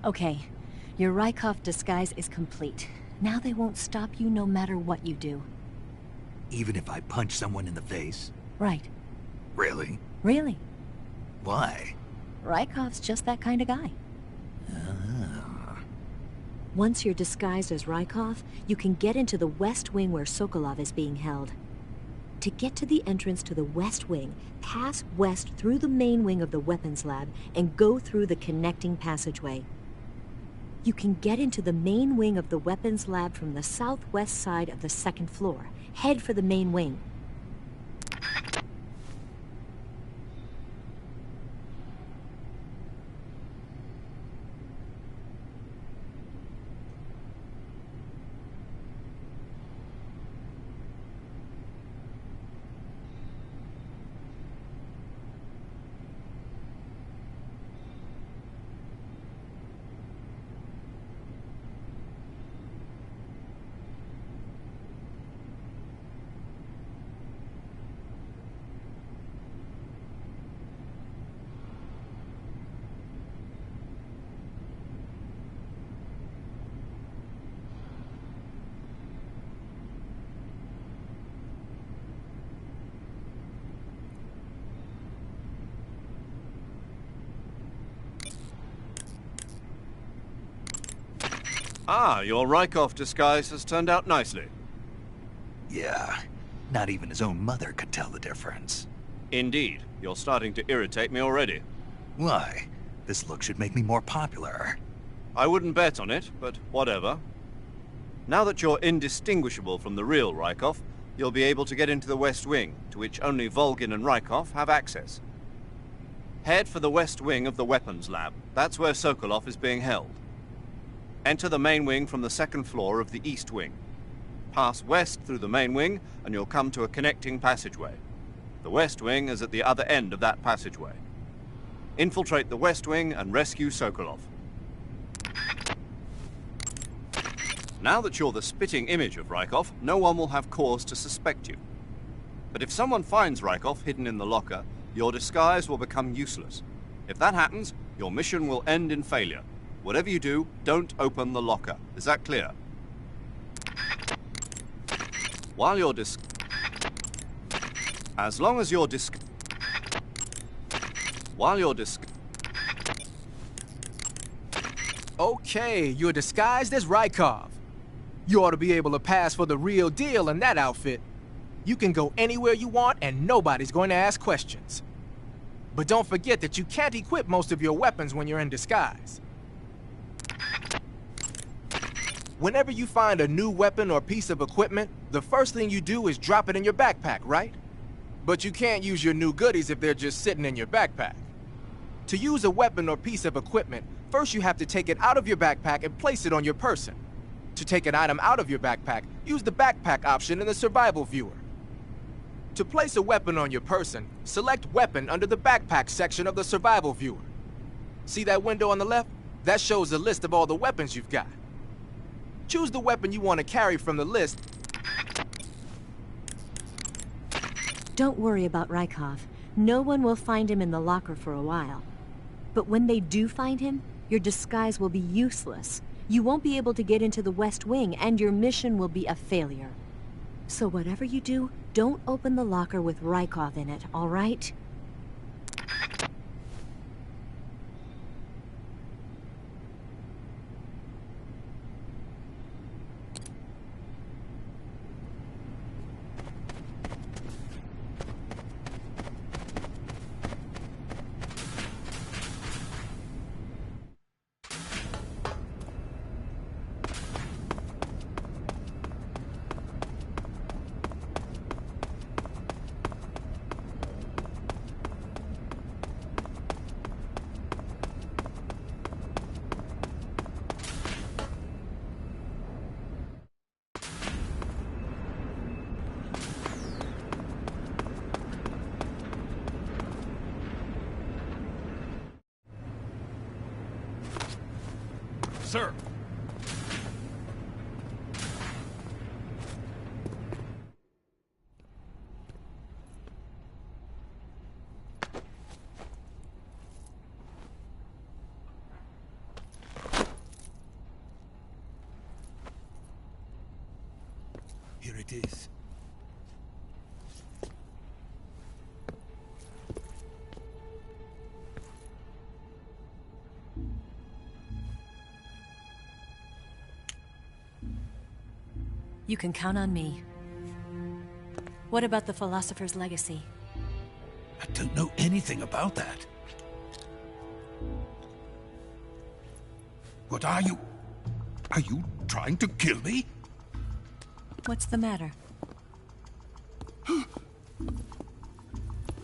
Okay, your Rykov disguise is complete. Now they won't stop you no matter what you do. Even if I punch someone in the face? Right. Really? Really. Why? Rykov's just that kind of guy. Once you're disguised as Rykov, you can get into the West Wing where Sokolov is being held. To get to the entrance to the West Wing, pass west through the main wing of the weapons lab and go through the connecting passageway. You can get into the main wing of the weapons lab from the southwest side of the second floor. Head for the main wing. Ah, your Rykov disguise has turned out nicely. Yeah, not even his own mother could tell the difference. Indeed. You're starting to irritate me already. Why? This look should make me more popular. I wouldn't bet on it, but whatever. Now that you're indistinguishable from the real Rykov, you'll be able to get into the West Wing, to which only Volgin and Rykov have access. Head for the West Wing of the weapons lab. That's where Sokolov is being held. Enter the main wing from the second floor of the East Wing. Pass west through the main wing, and you'll come to a connecting passageway. The West Wing is at the other end of that passageway. Infiltrate the West Wing and rescue Sokolov. Now that you're the spitting image of Rykov, no one will have cause to suspect you. But if someone finds Rykov hidden in the locker, your disguise will become useless. If that happens, your mission will end in failure. Whatever you do, don't open the locker. Is that clear? While you're As long as you're While you're Okay, you're disguised as Rykov. You ought to be able to pass for the real deal in that outfit. You can go anywhere you want and nobody's going to ask questions. But don't forget that you can't equip most of your weapons when you're in disguise. Whenever you find a new weapon or piece of equipment, the first thing you do is drop it in your backpack, right? But you can't use your new goodies if they're just sitting in your backpack. To use a weapon or piece of equipment, first you have to take it out of your backpack and place it on your person. To take an item out of your backpack, use the backpack option in the survival viewer. To place a weapon on your person, select Weapon under the Backpack section of the survival viewer. See that window on the left? That shows a list of all the weapons you've got. Choose the weapon you want to carry from the list. Don't worry about Rykov. No one will find him in the locker for a while. But when they do find him, your disguise will be useless. You won't be able to get into the West Wing, and your mission will be a failure. So whatever you do, don't open the locker with Rykov in it, all right? Sir! Here it is. You can count on me. What about the Philosopher's Legacy? I don't know anything about that. What are you? Are you trying to kill me? What's the matter?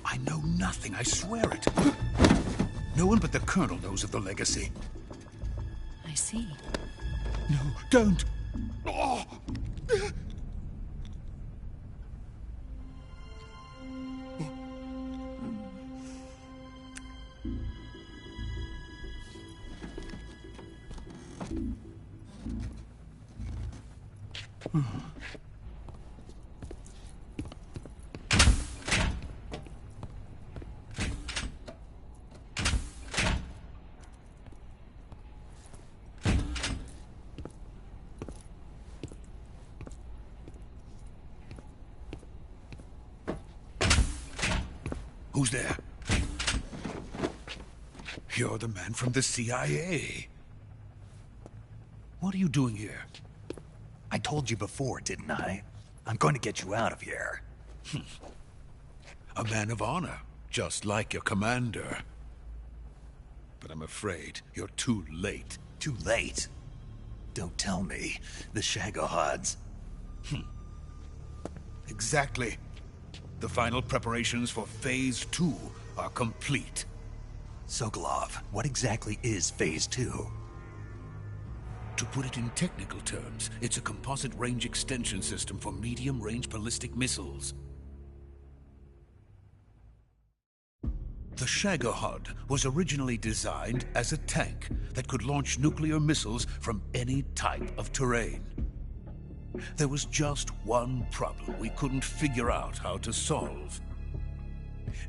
I know nothing, I swear it. No one but the Colonel knows of the legacy. I see. No, don't! Oh. Who's there? You're the man from the CIA. What are you doing here? I told you before, didn't I? I'm going to get you out of here. A man of honor, just like your commander. But I'm afraid you're too late. Too late? Don't tell me. The Shagohods. Exactly. The final preparations for Phase 2 are complete. Sokolov, what exactly is Phase 2? To put it in technical terms, it's a composite range extension system for medium-range ballistic missiles. The Shagohod was originally designed as a tank that could launch nuclear missiles from any type of terrain. There was just one problem we couldn't figure out how to solve.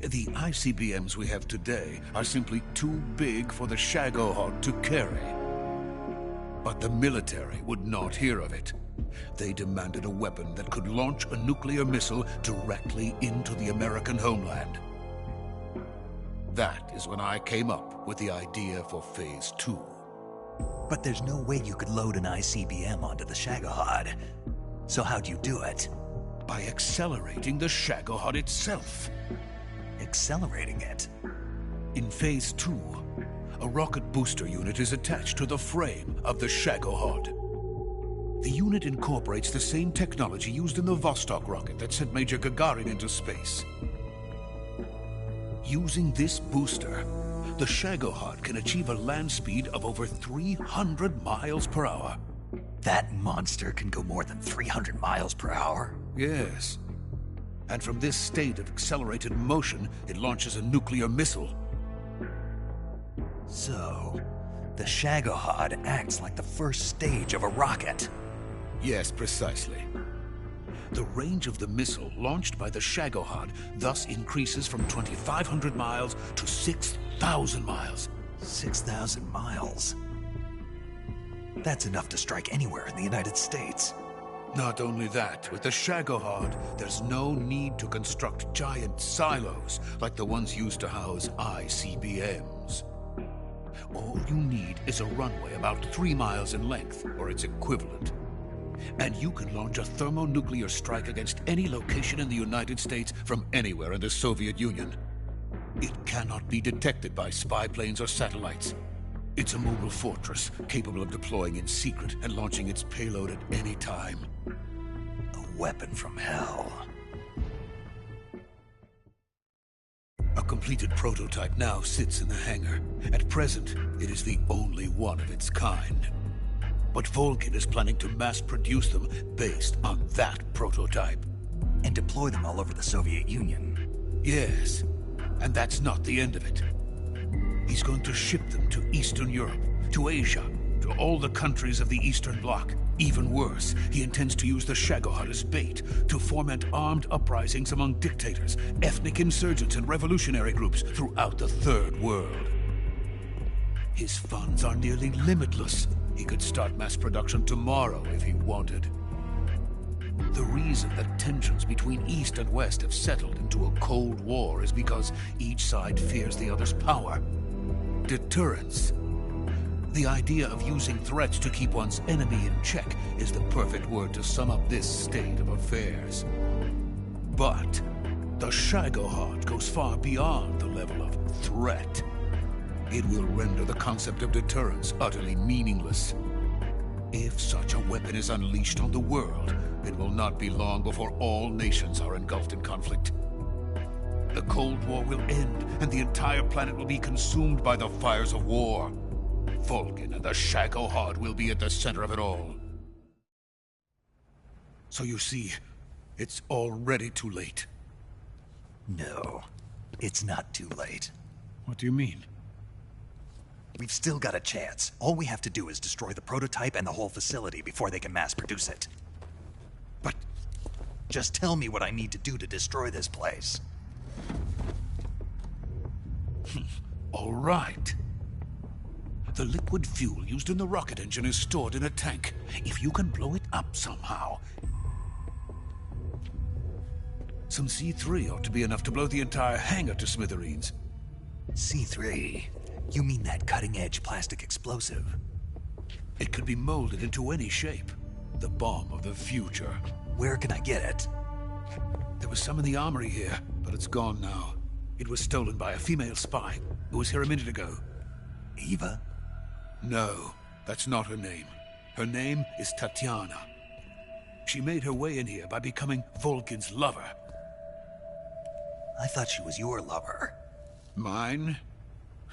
The ICBMs we have today are simply too big for the Shagohod to carry. But the military would not hear of it. They demanded a weapon that could launch a nuclear missile directly into the American homeland. That is when I came up with the idea for Phase 2. But there's no way you could load an ICBM onto the Shagohod. So how'd you do it? By accelerating the Shagohod itself. Accelerating it? In Phase 2, a rocket booster unit is attached to the frame of the Shagohod. The unit incorporates the same technology used in the Vostok rocket that sent Major Gagarin into space. Using this booster, the Shagohod can achieve a land speed of over 300 miles per hour. That monster can go more than 300 miles per hour? Yes. And from this state of accelerated motion, it launches a nuclear missile. So, the Shagohod acts like the first stage of a rocket. Yes, precisely. The range of the missile launched by the Shagohod thus increases from 2,500 miles to 6,000 miles. 6,000 miles? That's enough to strike anywhere in the United States. Not only that, with the Shagohod, there's no need to construct giant silos like the ones used to house ICBMs. All you need is a runway about 3 miles in length, or its equivalent. And you can launch a thermonuclear strike against any location in the United States from anywhere in the Soviet Union. It cannot be detected by spy planes or satellites. It's a mobile fortress, capable of deploying in secret and launching its payload at any time. A weapon from hell. A completed prototype now sits in the hangar. At present, it is the only one of its kind. But Volkin is planning to mass-produce them based on that prototype. And deploy them all over the Soviet Union. Yes, and that's not the end of it. He's going to ship them to Eastern Europe, to Asia, to all the countries of the Eastern Bloc. Even worse, he intends to use the Shagohod as bait to foment armed uprisings among dictators, ethnic insurgents, and revolutionary groups throughout the Third World. His funds are nearly limitless. He could start mass production tomorrow if he wanted. The reason that tensions between East and West have settled into a Cold War is because each side fears the other's power. Deterrence. The idea of using threats to keep one's enemy in check is the perfect word to sum up this state of affairs. But the Shagohod goes far beyond the level of threat. It will render the concept of deterrence utterly meaningless. If such a weapon is unleashed on the world, it will not be long before all nations are engulfed in conflict. The Cold War will end, and the entire planet will be consumed by the fires of war. Vulcan and the Shagohod will be at the center of it all. So you see, it's already too late. No, it's not too late. What do you mean? We've still got a chance. All we have to do is destroy the prototype and the whole facility before they can mass produce it. But just tell me what I need to do to destroy this place. All right. The liquid fuel used in the rocket engine is stored in a tank. If you can blow it up somehow... Some C3 ought to be enough to blow the entire hangar to smithereens. C3? You mean that cutting-edge plastic explosive? It could be molded into any shape. The bomb of the future. Where can I get it? There was some in the armory here, but it's gone now. It was stolen by a female spy who was here a minute ago. Eva? No, that's not her name. Her name is Tatiana. She made her way in here by becoming Vulcan's lover. I thought she was your lover. Mine?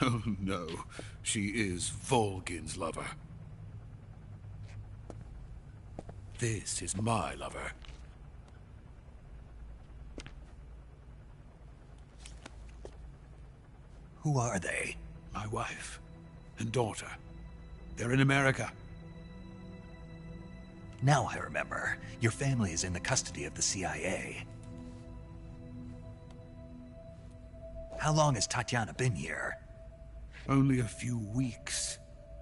Oh no, she is Vulcan's lover. This is my lover. Who are they? My wife and daughter. They're in America. Now I remember. Your family is in the custody of the CIA. How long has Tatiana been here? Only a few weeks.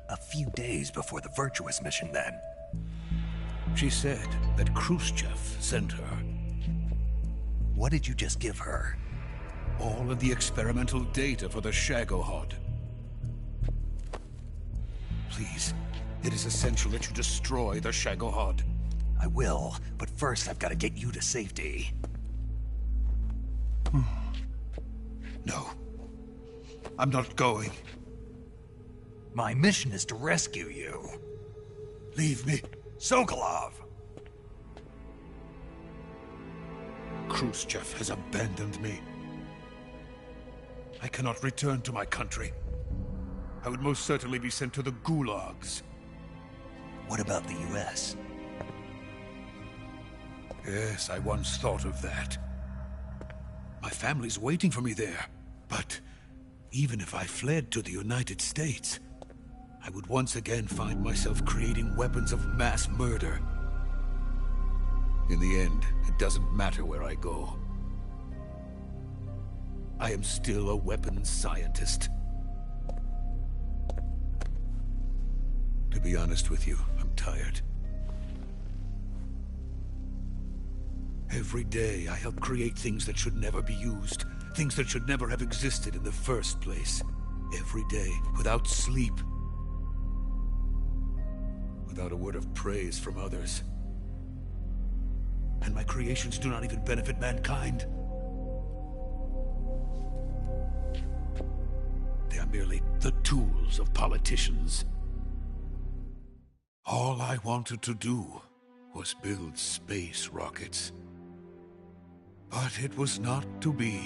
A few days before the Virtuous mission, then. She said that Khrushchev sent her. What did you just give her? All of the experimental data for the Shagohod. Please, it is essential that you destroy the Shagohod. I will, but first I've got to get you to safety. No. I'm not going. My mission is to rescue you. Leave me. Sokolov! Khrushchev has abandoned me. I cannot return to my country. I would most certainly be sent to the gulags. What about the US? Yes, I once thought of that. My family's waiting for me there. But even if I fled to the United States, I would once again find myself creating weapons of mass murder. In the end, it doesn't matter where I go. I am still a weapons scientist. To be honest with you, I'm tired. Every day, I help create things that should never be used. Things that should never have existed in the first place. Every day, without sleep. Without a word of praise from others. And my creations do not even benefit mankind. They are merely the tools of politicians. All I wanted to do was build space rockets. But it was not to be.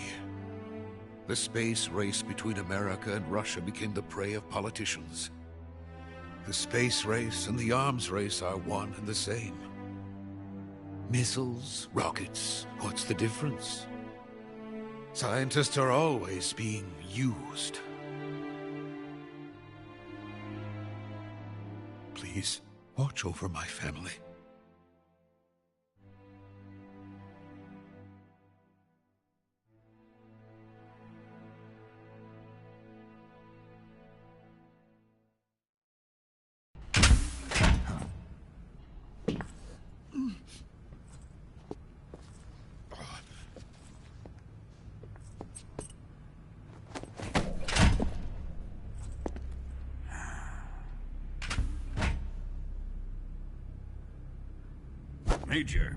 The space race between America and Russia became the prey of politicians. The space race and the arms race are one and the same. Missiles, rockets, what's the difference? Scientists are always being used. Please, watch over my family. Major,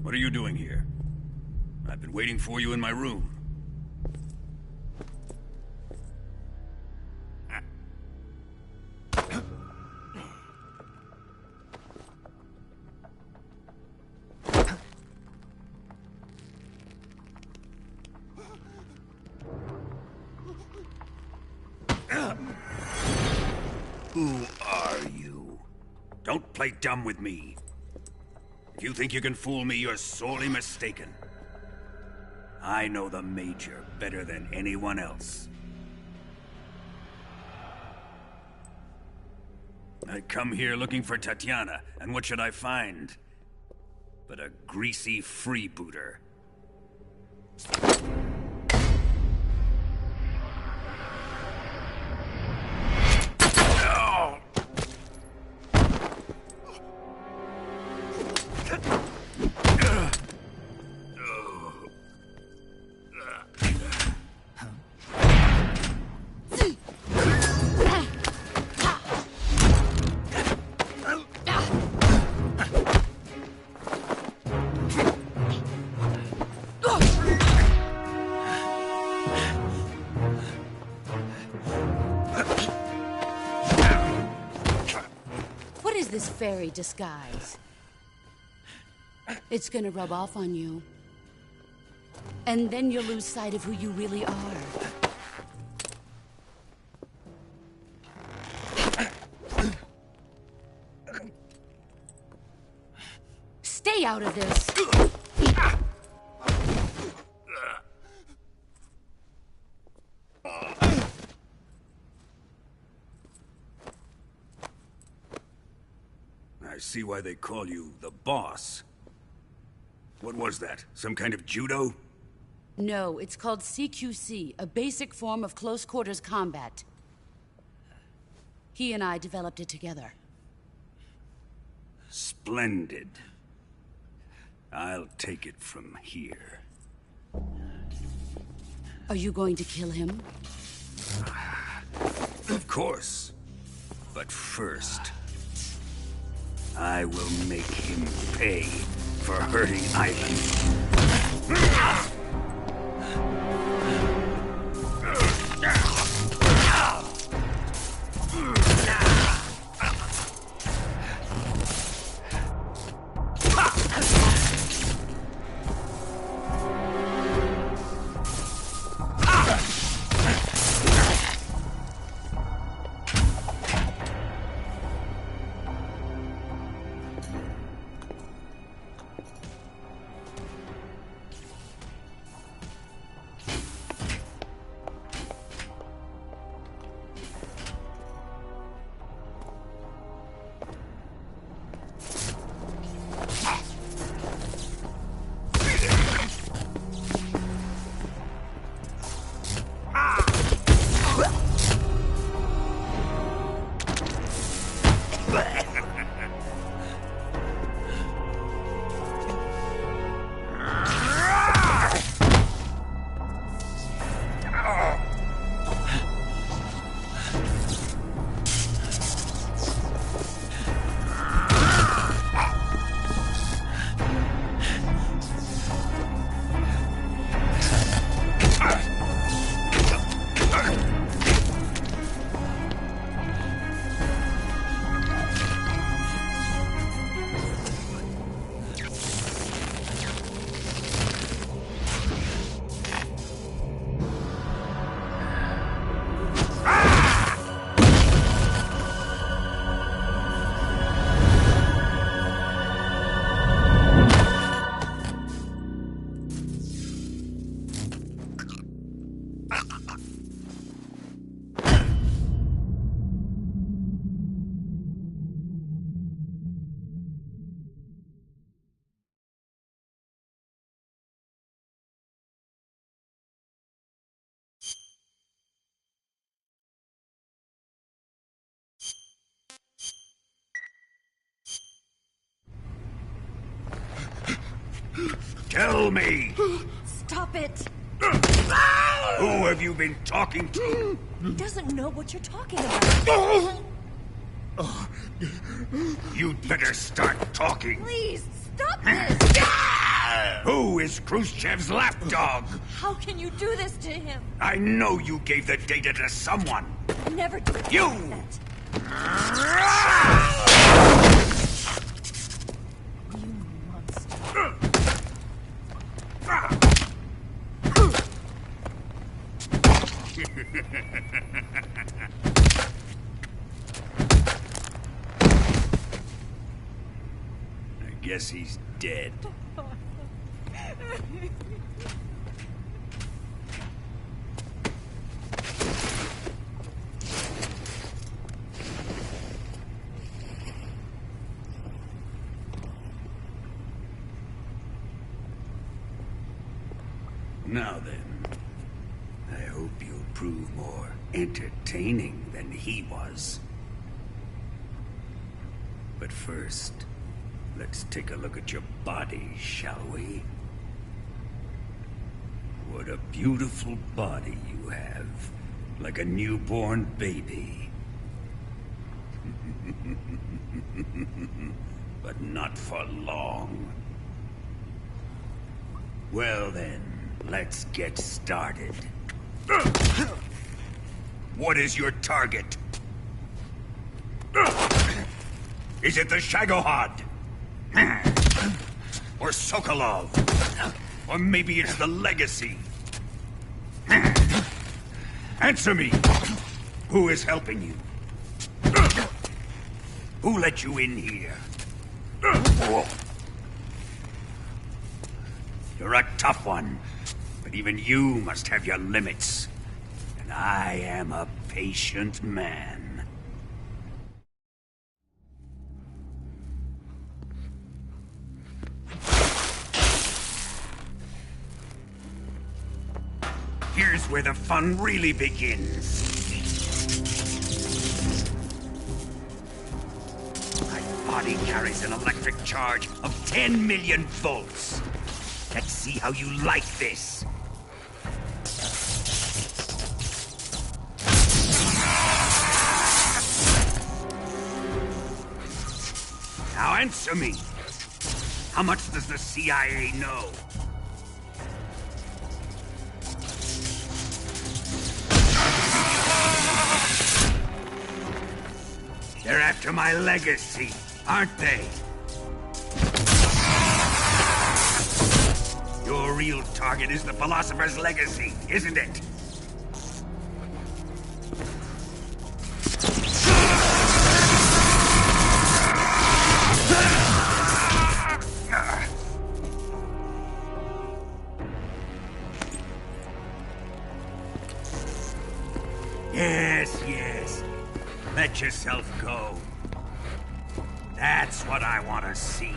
what are you doing here? I've been waiting for you in my room. Who are you? Don't play dumb with me. If you think you can fool me, you're sorely mistaken. I know the Major better than anyone else. I come here looking for Tatiana, and what should I find? But a greasy freebooter. This fairy disguise. It's gonna rub off on you. And then you'll lose sight of who you really are. Stay out of this! I see why they call you the boss. What was that? Some kind of judo? No, it's called CQC, a basic form of close quarters combat. He and I developed it together. Splendid. I'll take it from here. Are you going to kill him? Of course. But first, I will make him pay for hurting Ivan. Tell me! Stop it! Who have you been talking to? He doesn't know what you're talking about. You'd better start talking. Please, Stop this! Who is Khrushchev's lapdog? How can you do this to him? I know you gave the data to someone. Never do You! I guess he's dead. Now then, I hope you'll prove more entertaining than he was. But first, let's take a look at your body, shall we? What a beautiful body you have, like a newborn baby. But not for long. Well then, let's get started. What is your target? Is it the Shagohod? Or Sokolov? Or maybe it's the Legacy? Answer me! Who is helping you? Who let you in here? You're a tough one, but even you must have your limits. And I am a patient man. Here's where the fun really begins. My body carries an electric charge of 10 million volts. Let's see how you like this. Now answer me. How much does the CIA know? They're after my legacy, aren't they? Your real target is the Philosopher's Legacy, isn't it? Yes, yes. Let yourself go. That's what I want to see.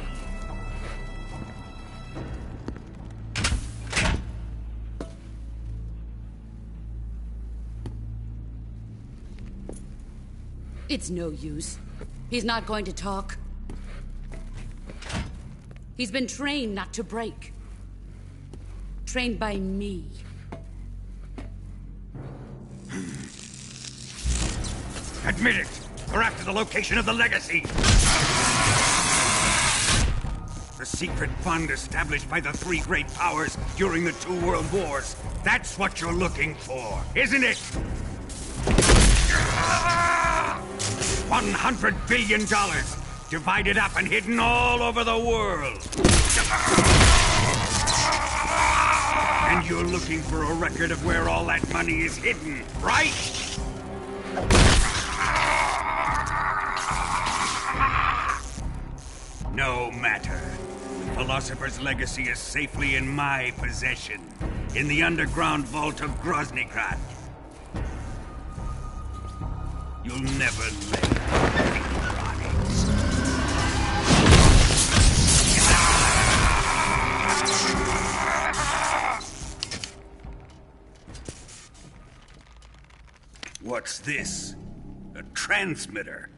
It's no use. He's not going to talk. He's been trained not to break. Trained by me. Admit it! We're after the location of the Legacy! The secret fund established by the three great powers during the 2 world wars. That's what you're looking for, isn't it? $100 billion, divided up and hidden all over the world. And you're looking for a record of where all that money is hidden, right? No matter. The Philosopher's Legacy is safely in my possession, in the underground vault of Groznygrad. You'll never lay a finger on it. What's this? A transmitter?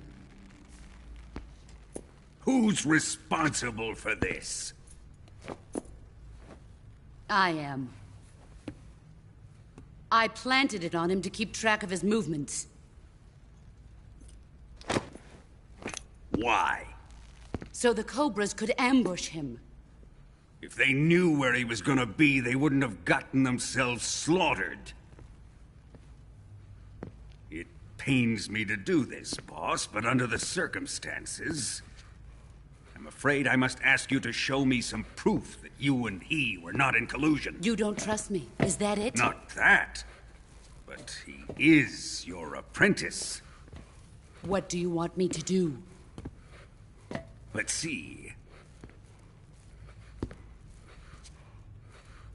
Who's responsible for this? I am. I planted it on him to keep track of his movements. Why? so the Cobras could ambush him. If they knew where he was gonna be, they wouldn't have gotten themselves slaughtered. It pains me to do this, boss, but under the circumstances, I'm afraid I must ask you to show me some proof that you and he were not in collusion. You don't trust me, is that it? Not that, but he is your apprentice. What do you want me to do? Let's see.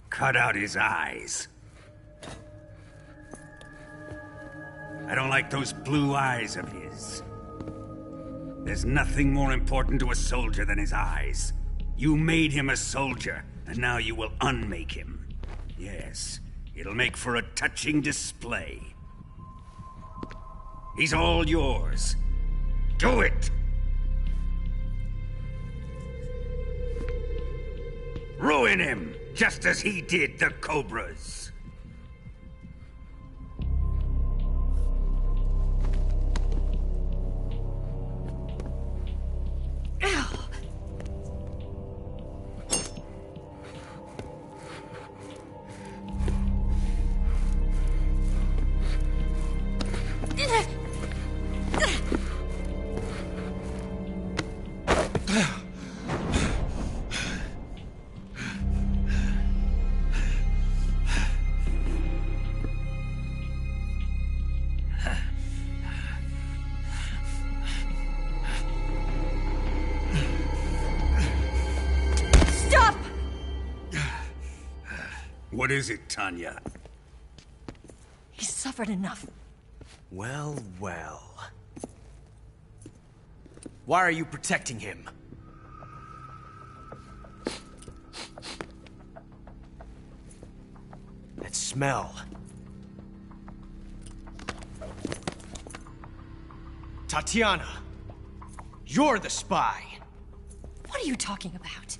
Cut out his eyes. I don't like those blue eyes of his. There's nothing more important to a soldier than his eyes. You made him a soldier, and now you will unmake him. Yes, it'll make for a touching display. He's all yours. Do it! Ruin him, just as he did the Cobras. What is it, Tanya? He's suffered enough. Well, well. Why are you protecting him? That smell. Tatiana, you're the spy. What are you talking about?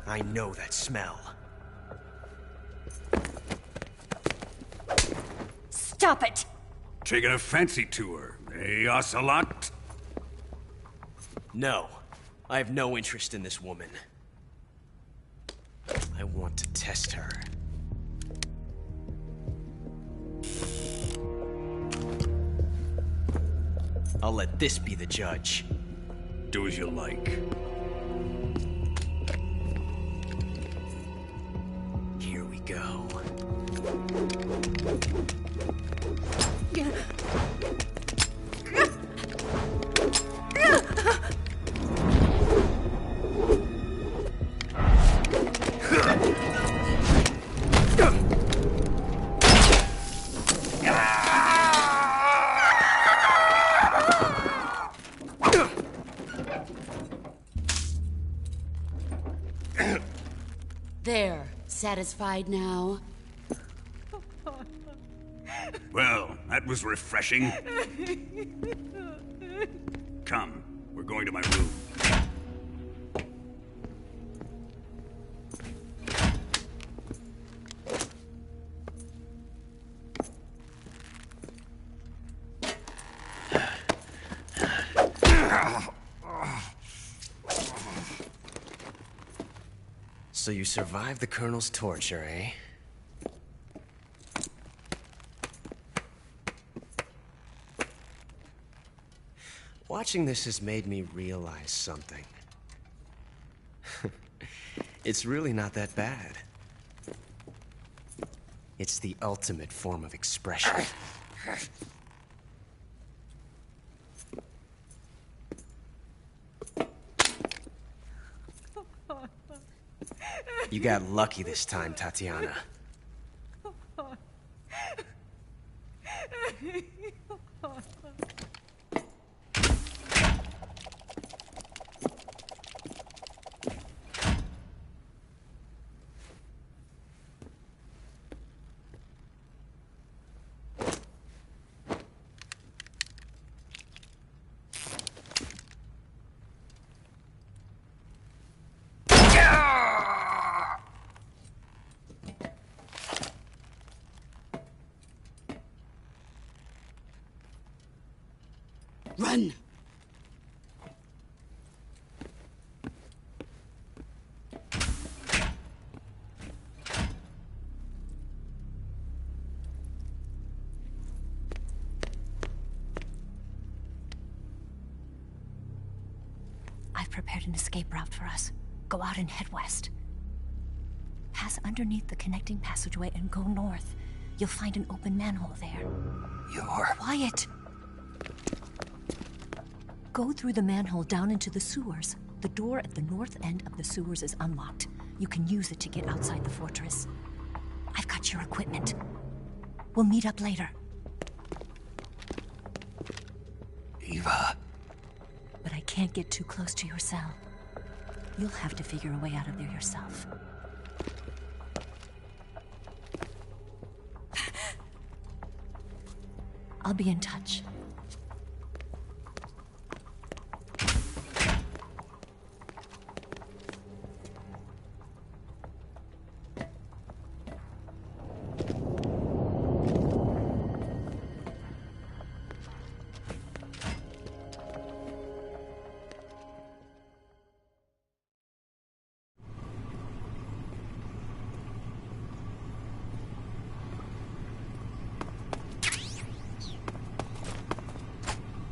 I know that smell. Stop it! Taking a fancy to her, eh, Ocelot? No. I have no interest in this woman. I want to test her. I'll let this be the judge. Do as you like. Here we go. There. Satisfied now? Well, that was refreshing. Come, we're going to my room. So you survived the Colonel's torture, eh? Watching this has made me realize something. It's really not that bad. It's the ultimate form of expression. You got lucky this time, Tatiana. Run! I've prepared an escape route for us. Go out and head west. Pass underneath the connecting passageway and go north. You'll find an open manhole there. You're... Quiet! Go through the manhole down into the sewers. The door at the north end of the sewers is unlocked. You can use it to get outside the fortress. I've got your equipment. We'll meet up later. Eva... But I can't get too close to your cell. You'll have to figure a way out of there yourself. I'll be in touch.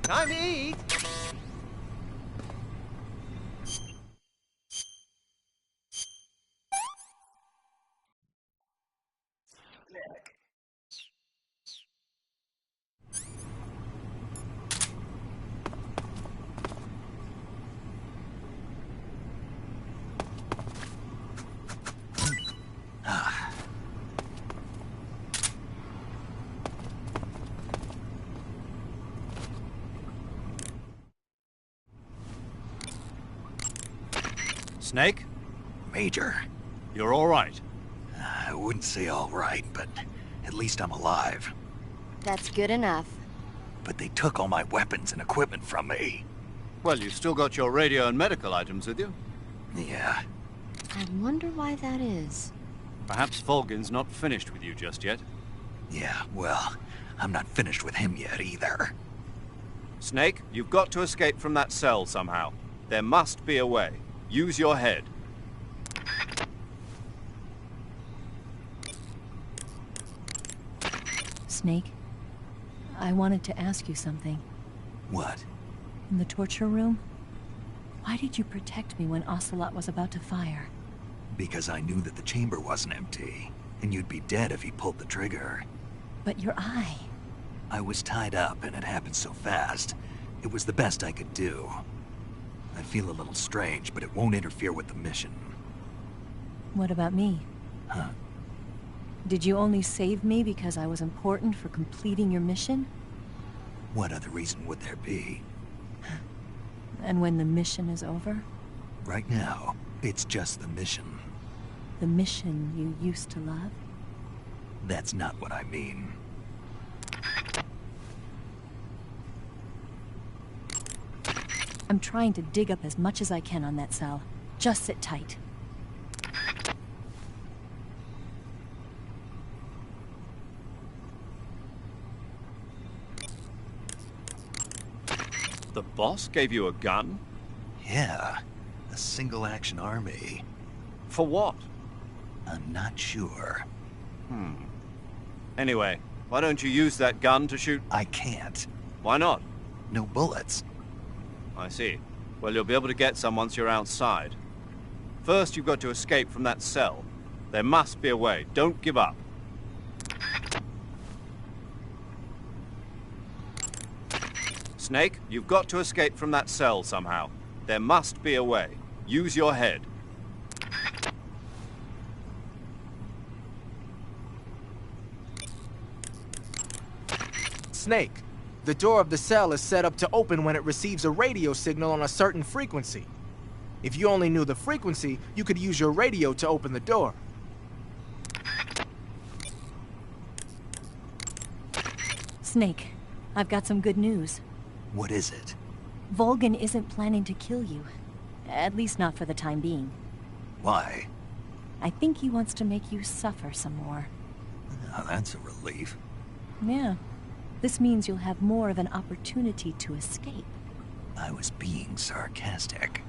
Time to eat! Snake? Major. You're all right. I wouldn't say all right, but at least I'm alive. That's good enough. But they took all my weapons and equipment from me. Well, you've still got your radio and medical items with you. Yeah. I wonder why that is. Perhaps Volgin's not finished with you just yet. Yeah, well, I'm not finished with him yet either. Snake, you've got to escape from that cell somehow. There must be a way. Use your head. Snake, I wanted to ask you something. What? In the torture room? Why did you protect me when Ocelot was about to fire? Because I knew that the chamber wasn't empty, and you'd be dead if he pulled the trigger. But your eye... I was tied up, and it happened so fast. It was the best I could do. I feel a little strange, but it won't interfere with the mission. What about me? Huh? Did you only save me because I was important for completing your mission? What other reason would there be? And when the mission is over? Right now, it's just the mission. The mission you used to love? That's not what I mean. I'm trying to dig up as much as I can on that cell. Just sit tight. The boss gave you a gun? Yeah, a single-action army. For what? I'm not sure. Anyway, why don't you use that gun to shoot? I can't. Why not? No bullets. I see. Well, you'll be able to get some once you're outside. First, you've got to escape from that cell. There must be a way. Don't give up. Snake, you've got to escape from that cell somehow. There must be a way. Use your head. Snake, the door of the cell is set up to open when it receives a radio signal on a certain frequency. If you only knew the frequency, you could use your radio to open the door. Snake, I've got some good news. What is it? Volgin isn't planning to kill you. At least not for the time being. Why? I think he wants to make you suffer some more. Oh, that's a relief. Yeah. This means you'll have more of an opportunity to escape. I was being sarcastic.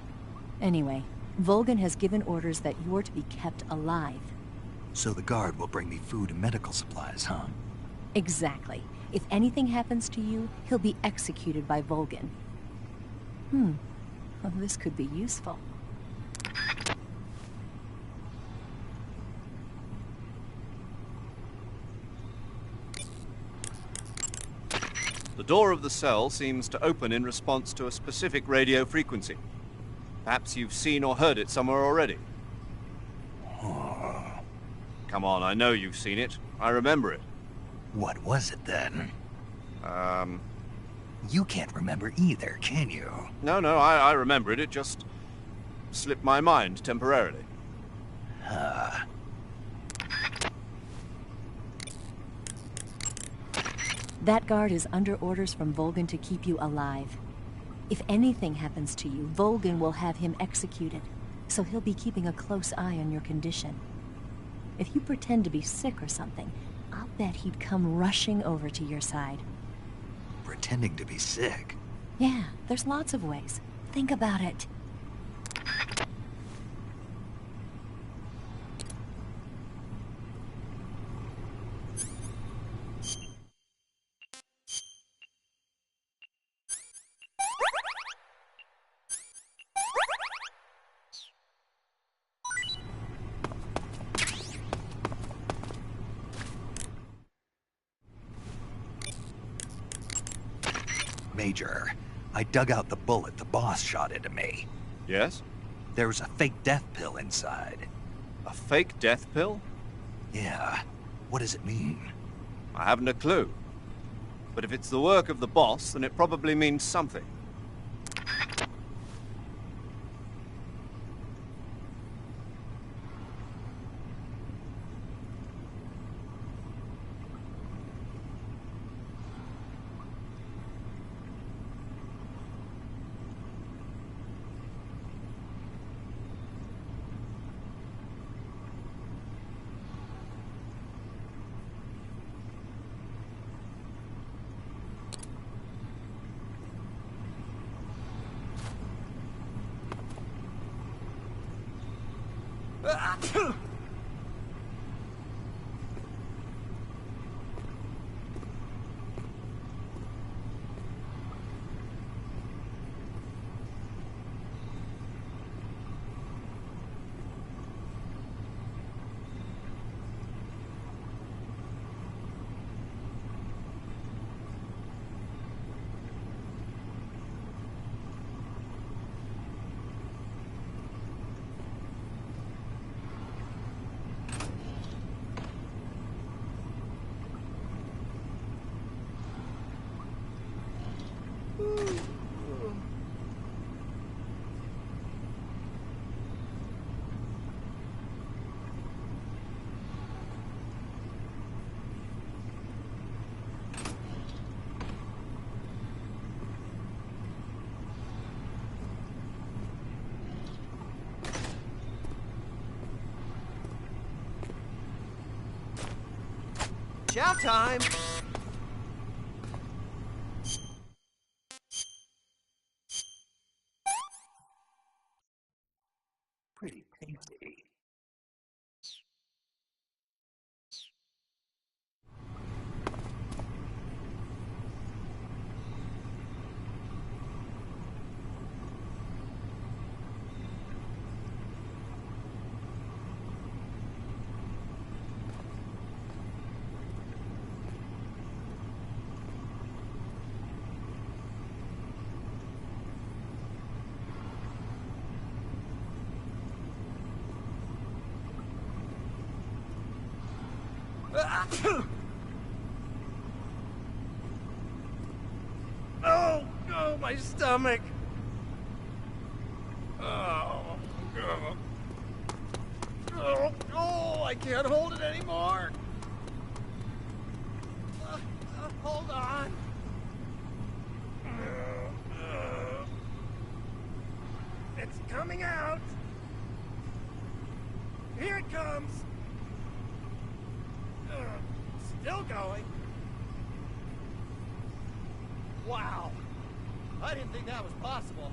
Anyway, Volgin has given orders that you're to be kept alive. So the guard will bring me food and medical supplies, huh? Exactly. If anything happens to you, he'll be executed by Volgin. Well, this could be useful. The door of the cell seems to open in response to a specific radio frequency. Perhaps you've seen or heard it somewhere already. Come on, I know you've seen it. I remember it. What was it then? You can't remember either, can you? No, I remember it. It just slipped my mind temporarily. That guard is under orders from Volgin to keep you alive. If anything happens to you, Volgin will have him executed, so he'll be keeping a close eye on your condition. If you pretend to be sick or something, I'll bet he'd come rushing over to your side. Pretending to be sick? Yeah, there's lots of ways. Think about it. Major, I dug out the bullet the boss shot into me. Yes? There was a fake death pill inside. A fake death pill? Yeah. What does it mean? I haven't a clue. But if it's the work of the boss, then it probably means something. Chow time! Pretty tasty. Oh, no, my stomach. Oh, I can't hold it anymore. Hold on. It's coming out. Here it comes. Still going. Wow! I didn't think that was possible.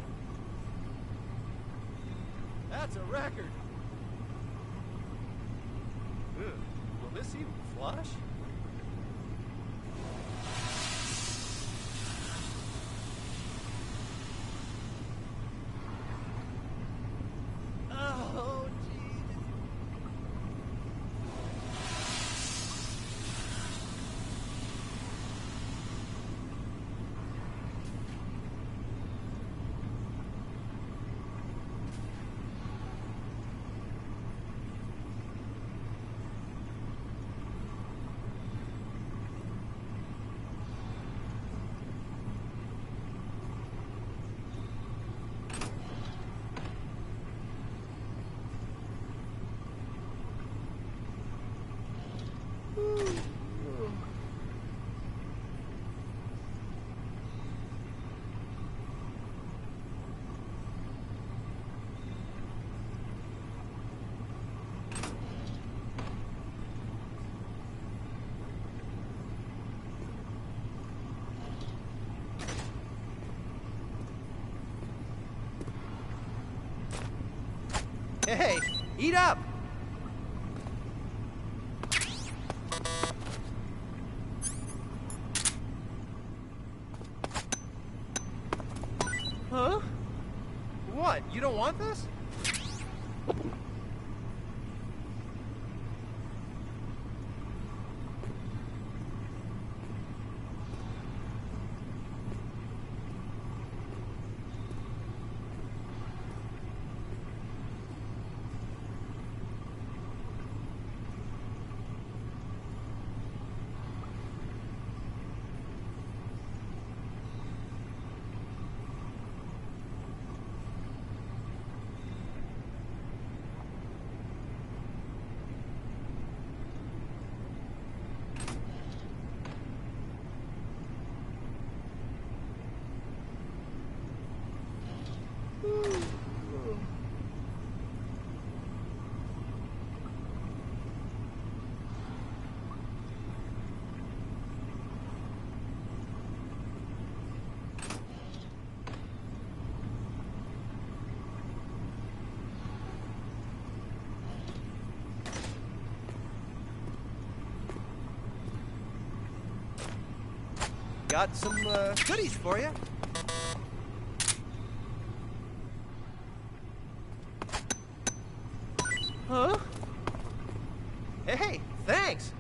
That's a record. Ugh. Will this even flush? Oh, Jesus. Hey, eat up! Huh? What? You don't want this? Got some goodies for you. Huh? Hey, thanks.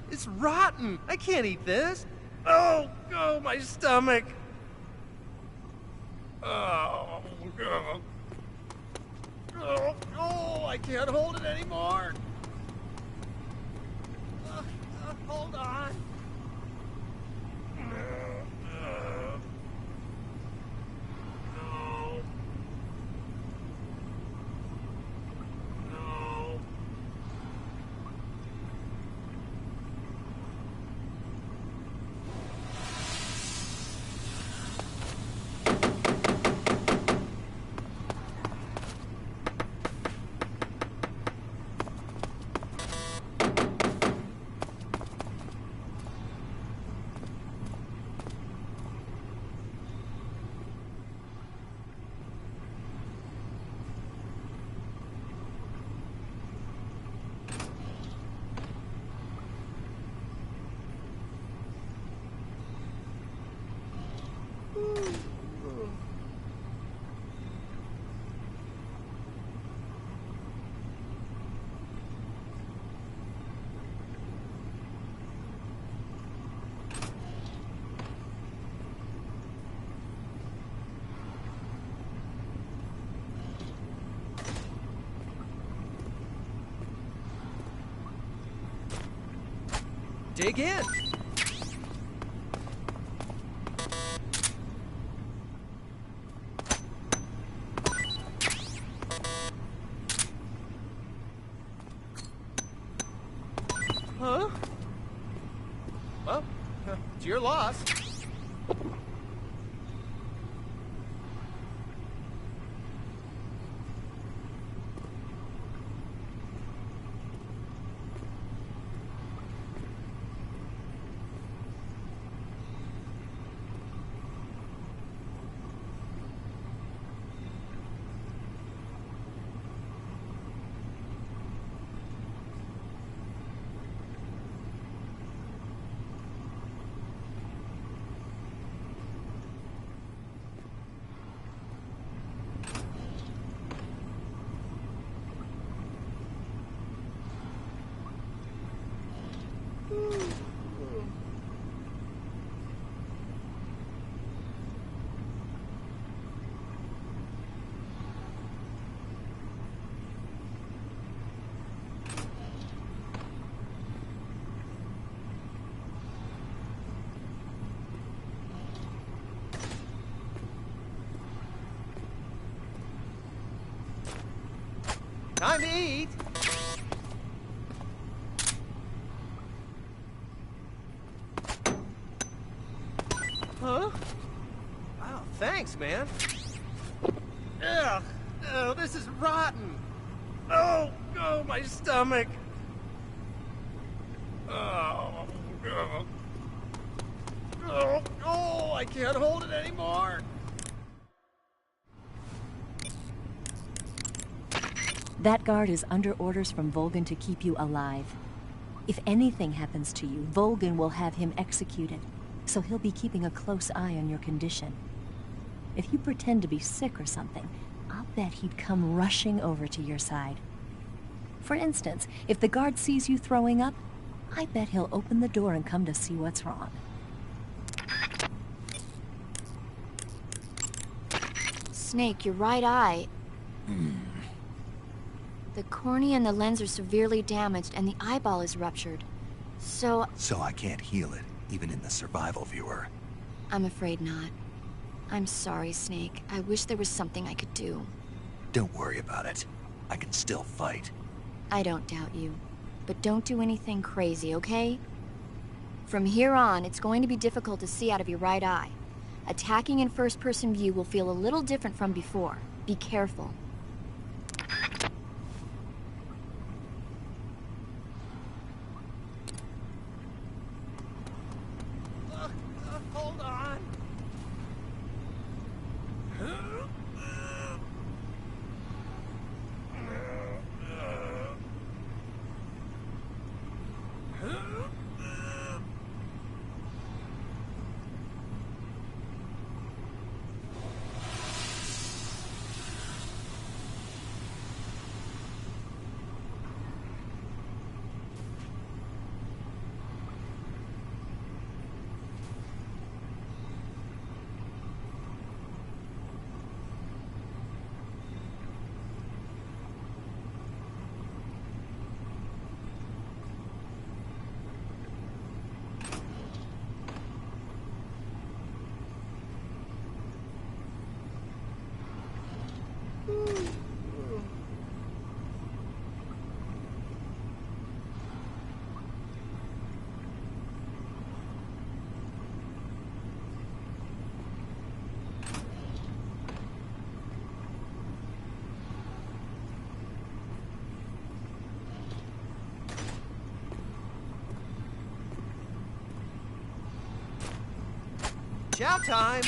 It's rotten. I can't eat this. Oh, my stomach. Oh, I can't hold it anymore. Hold on. Dig in. Huh? Well, it's your loss. Time to eat! Huh? Wow, thanks, man. Ugh! Oh, this is rotten! Oh, my stomach! Oh, I can't hold it anymore! That guard is under orders from Volgin to keep you alive. If anything happens to you, Volgin will have him executed, so he'll be keeping a close eye on your condition. If you pretend to be sick or something, I'll bet he'd come rushing over to your side. For instance, if the guard sees you throwing up, I bet he'll open the door and come to see what's wrong. Snake, your right eye... The cornea and the lens are severely damaged, and the eyeball is ruptured. So I can't heal it, even in the survival viewer. I'm afraid not. I'm sorry, Snake. I wish there was something I could do. Don't worry about it. I can still fight. I don't doubt you. But don't do anything crazy, okay? From here on, it's going to be difficult to see out of your right eye. Attacking in first-person view will feel a little different from before. Be careful. Hold on. Chow time!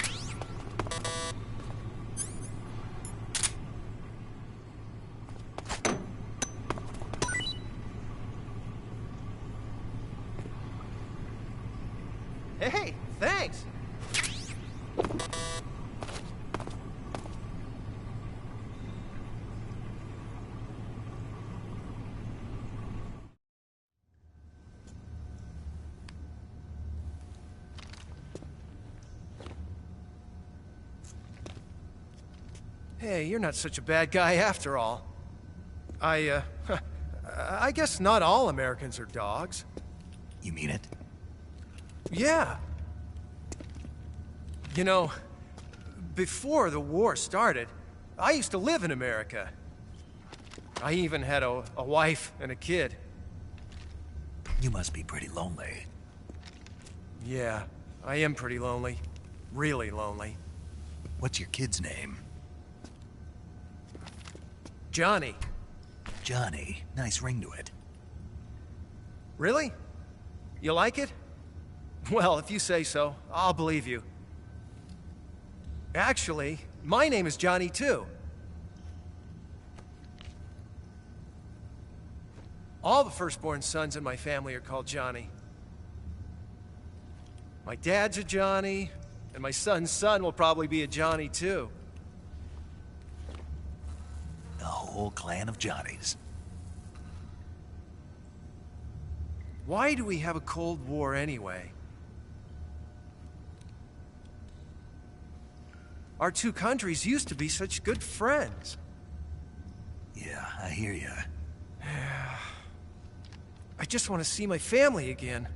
Hey, thanks! Hey, you're not such a bad guy after all. I guess not all Americans are dogs. You mean it? Yeah. You know, before the war started, I used to live in America. I even had a wife and a kid. You must be pretty lonely. Yeah, I am pretty lonely. Really lonely. What's your kid's name? Johnny. Johnny. Nice ring to it. Really? You like it? Well, if you say so, I'll believe you. Actually, my name is Johnny too. All the firstborn sons in my family are called Johnny. My dad's a Johnny, and my son's son will probably be a Johnny too. A whole clan of Johnnies. Why do we have a Cold War anyway? Our two countries used to be such good friends. Yeah, I hear ya. I just want to see my family again.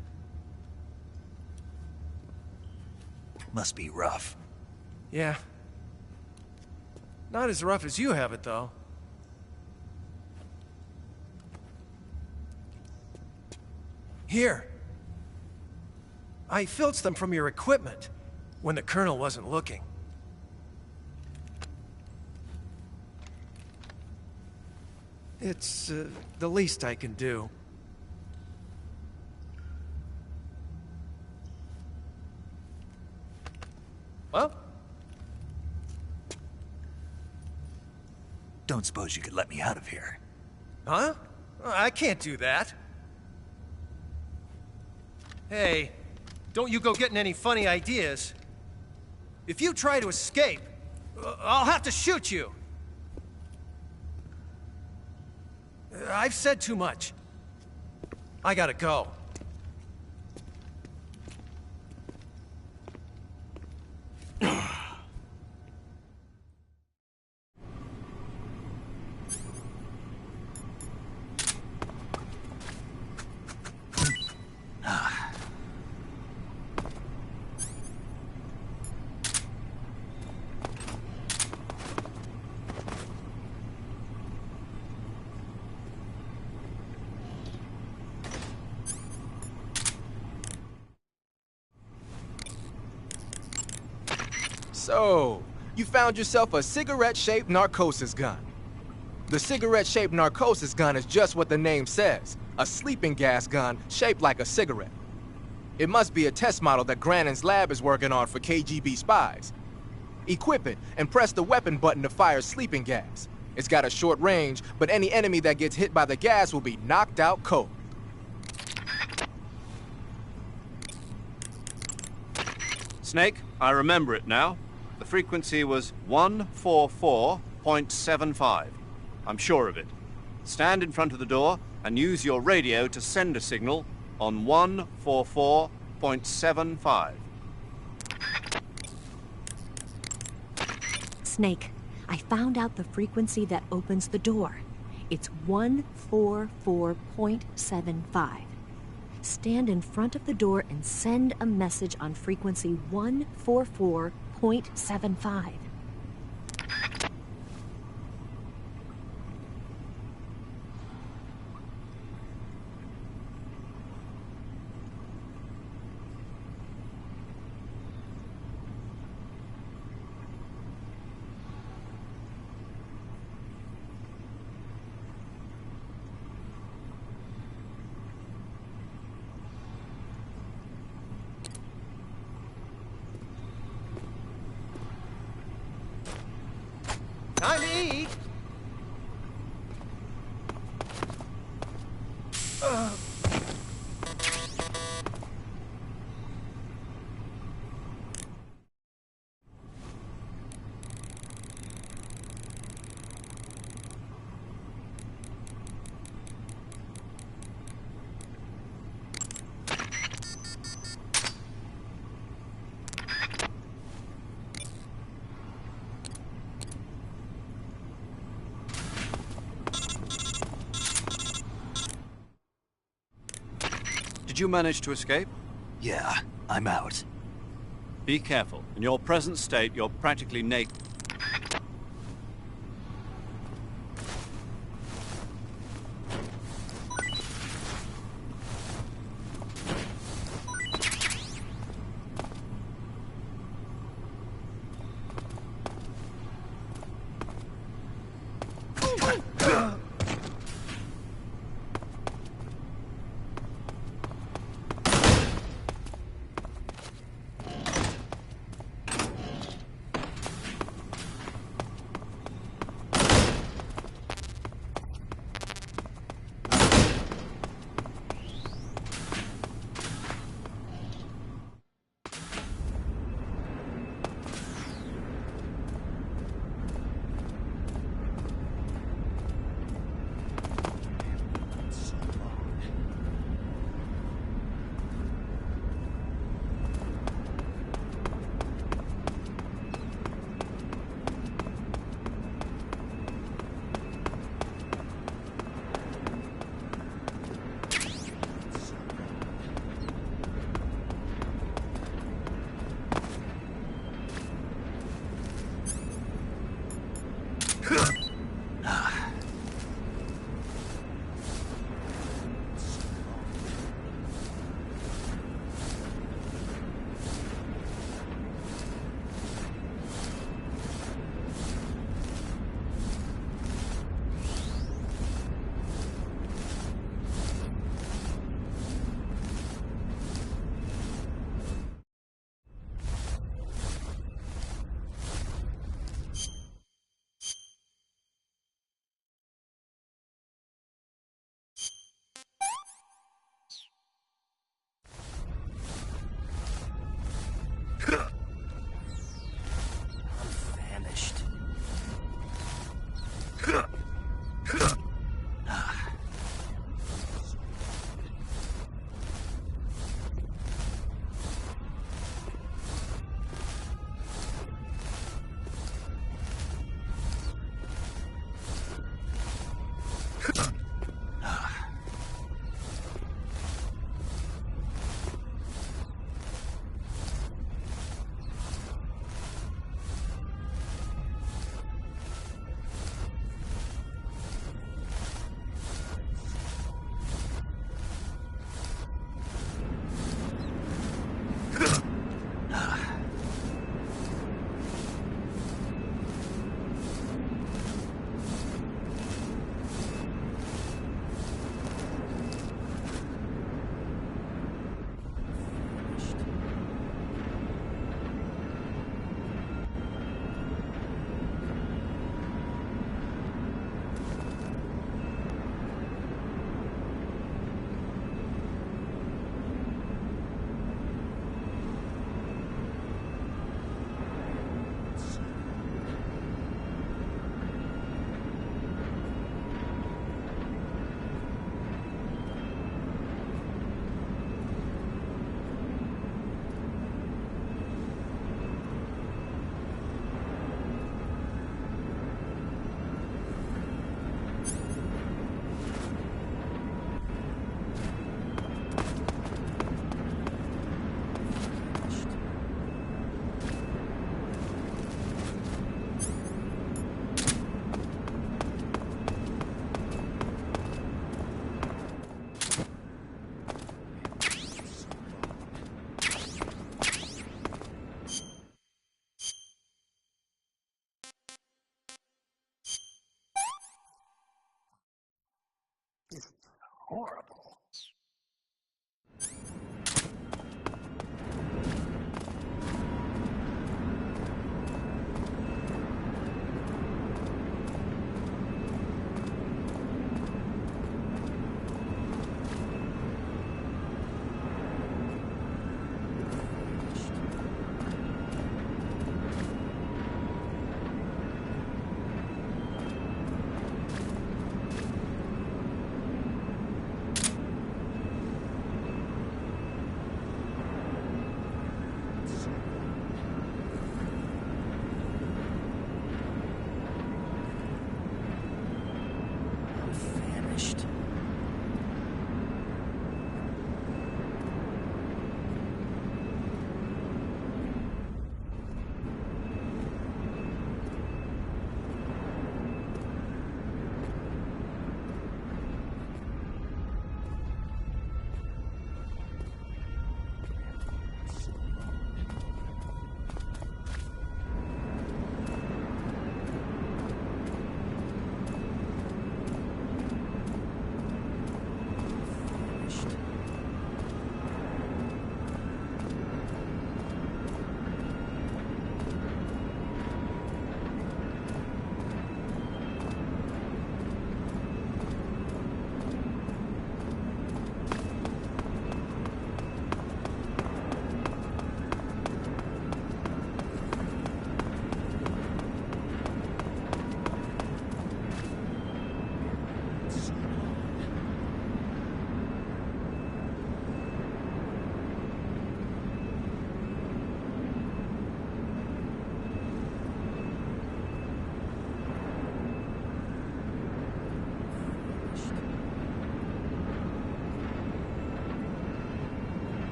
Must be rough. Yeah. Not as rough as you have it, though. Here. I filched them from your equipment when the Colonel wasn't looking. It's the least I can do. Well? Don't suppose you could let me out of here? Huh? I can't do that. Hey, don't you go getting any funny ideas. If you try to escape, I'll have to shoot you. I've said too much. I gotta go. So, you found yourself a cigarette-shaped narcosis gun. The cigarette-shaped narcosis gun is just what the name says, a sleeping gas gun shaped like a cigarette. It must be a test model that Grannon's lab is working on for KGB spies. Equip it and press the weapon button to fire sleeping gas. It's got a short range, but any enemy that gets hit by the gas will be knocked out cold. Snake, I remember it now. The frequency was 144.75. I'm sure of it. Stand in front of the door and use your radio to send a signal on 144.75. Snake, I found out the frequency that opens the door. It's 144.75. Stand in front of the door and send a message on frequency 144.75. Time to eat! Did you manage to escape? Yeah, I'm out. Be careful. In your present state, you're practically naked. horrible.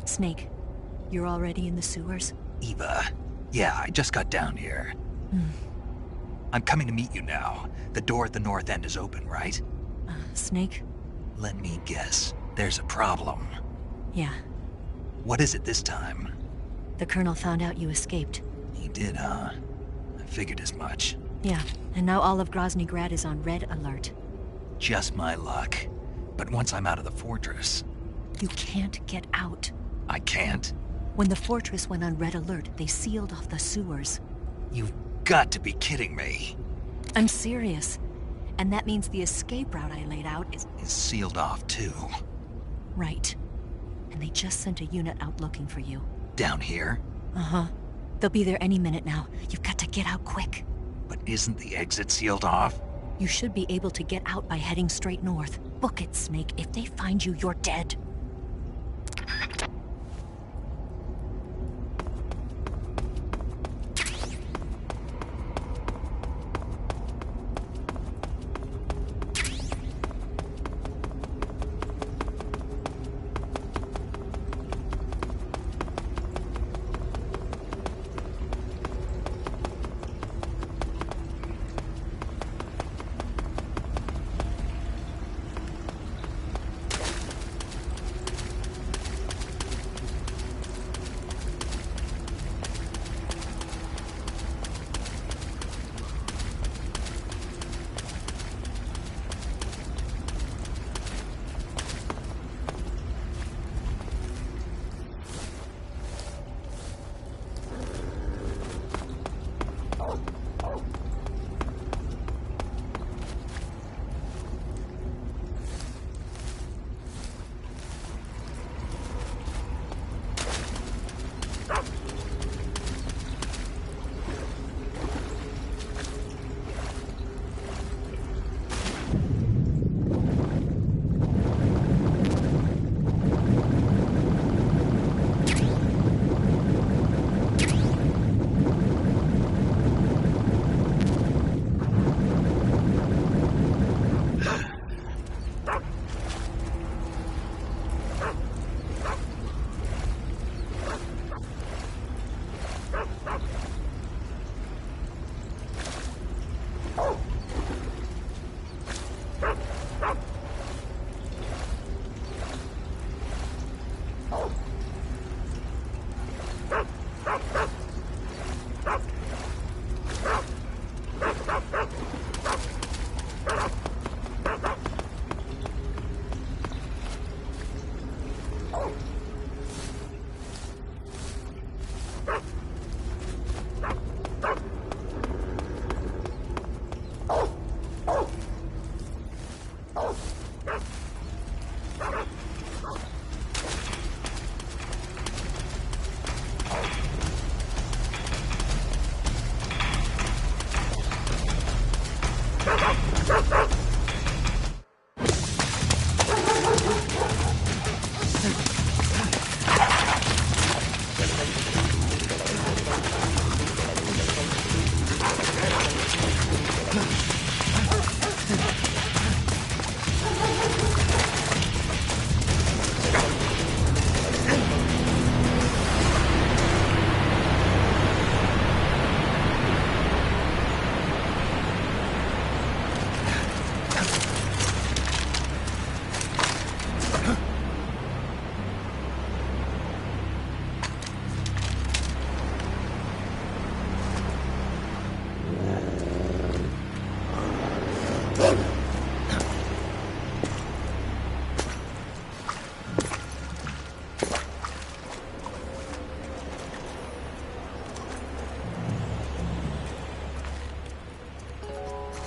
Snake, you're already in the sewers? Eva. Yeah, I just got down here. I'm coming to meet you now. The door at the north end is open, right? Snake? Let me guess. There's a problem. Yeah. What is it this time? The Colonel found out you escaped. He did, huh? I figured as much. Yeah, and now all of Grozny Grad is on red alert. Just my luck. But once I'm out of the fortress... You can't get out. I can't? When the fortress went on red alert, they sealed off the sewers. You've got to be kidding me. I'm serious. And that means the escape route I laid out is sealed off, too. Right. And they just sent a unit out looking for you. Down here? Uh-huh. They'll be there any minute now. You've got to get out quick. But isn't the exit sealed off? You should be able to get out by heading straight north. Book it, Snake. If they find you, you're dead.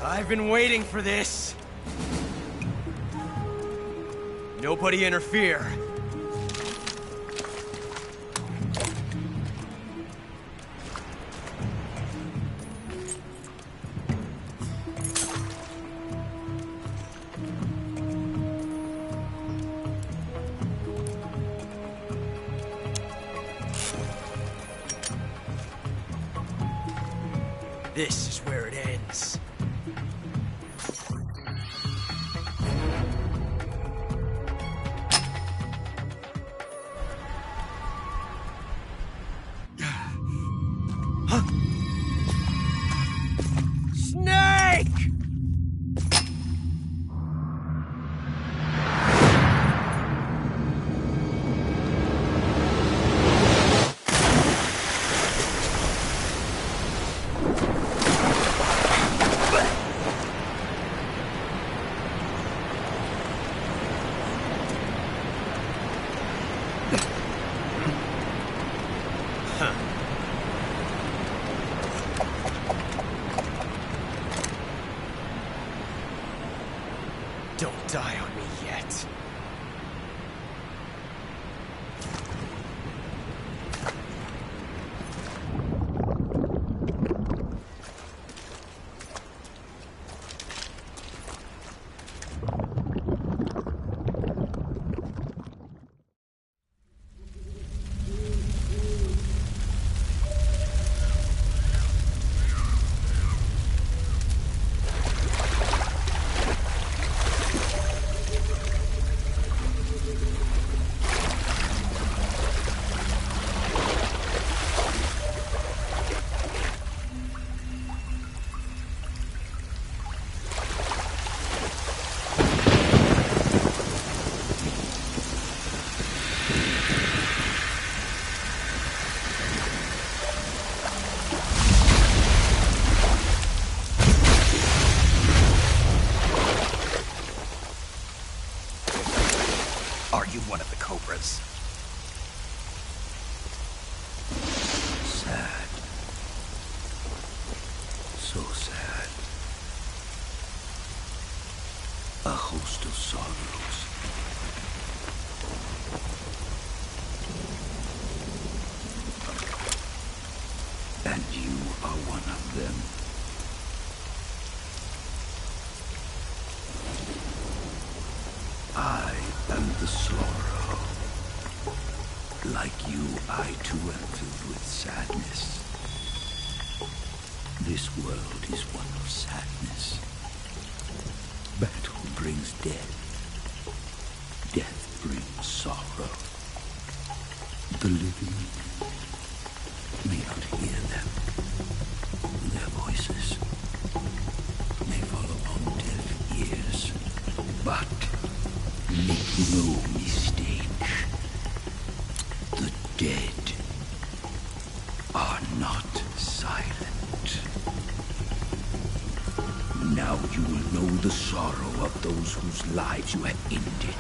I've been waiting for this. Nobody interfere. This is where it ends. Snake! Don't die on me yet. Are you one of the Cobras? Sad. So sad. A host of sorrows. And you are one of them. I am the sorrow. Like you, I too am filled with sadness. This world is one of sadness. Battle brings death. Death brings sorrow. The living may not hear them. Their voices may fall upon deaf ears. But make no mistake, the dead are not silent. Now you will know the sorrow of those whose lives you have ended.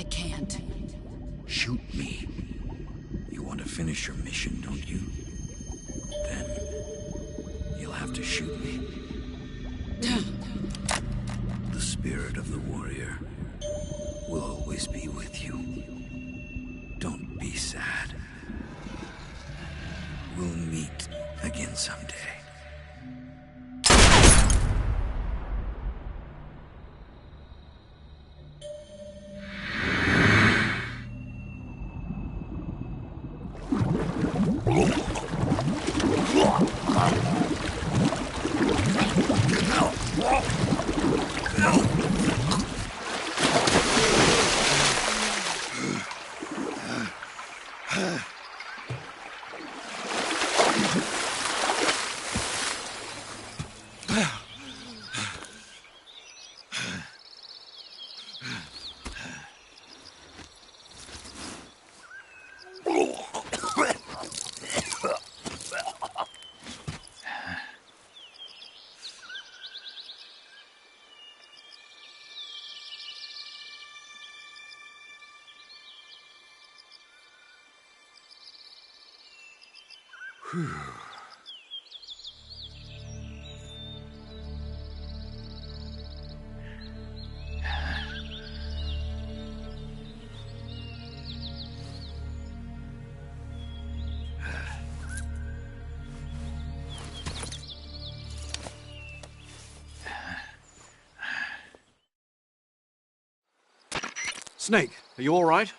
I can't. Shoot me. You want to finish your mission, don't you? Then you'll have to shoot me. The spirit of the warrior will always be with you. Don't be sad. We'll meet again someday. Snake, are you all right?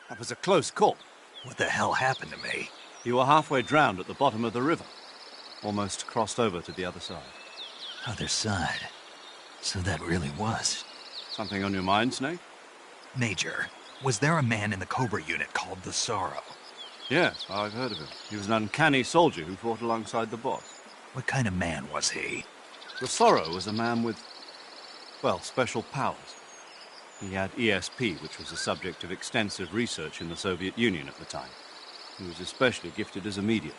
That was a close call. What the hell happened to me? You were halfway drowned at the bottom of the river. Almost crossed over to the other side. Other side? So that really was. Something on your mind, Snake? Major, was there a man in the Cobra unit called the Sorrow? Yes, I've heard of him. He was an uncanny soldier who fought alongside the boss. What kind of man was he? The Sorrow was a man with, well, special powers. He had ESP, which was the subject of extensive research in the Soviet Union at the time. He was especially gifted as a medium.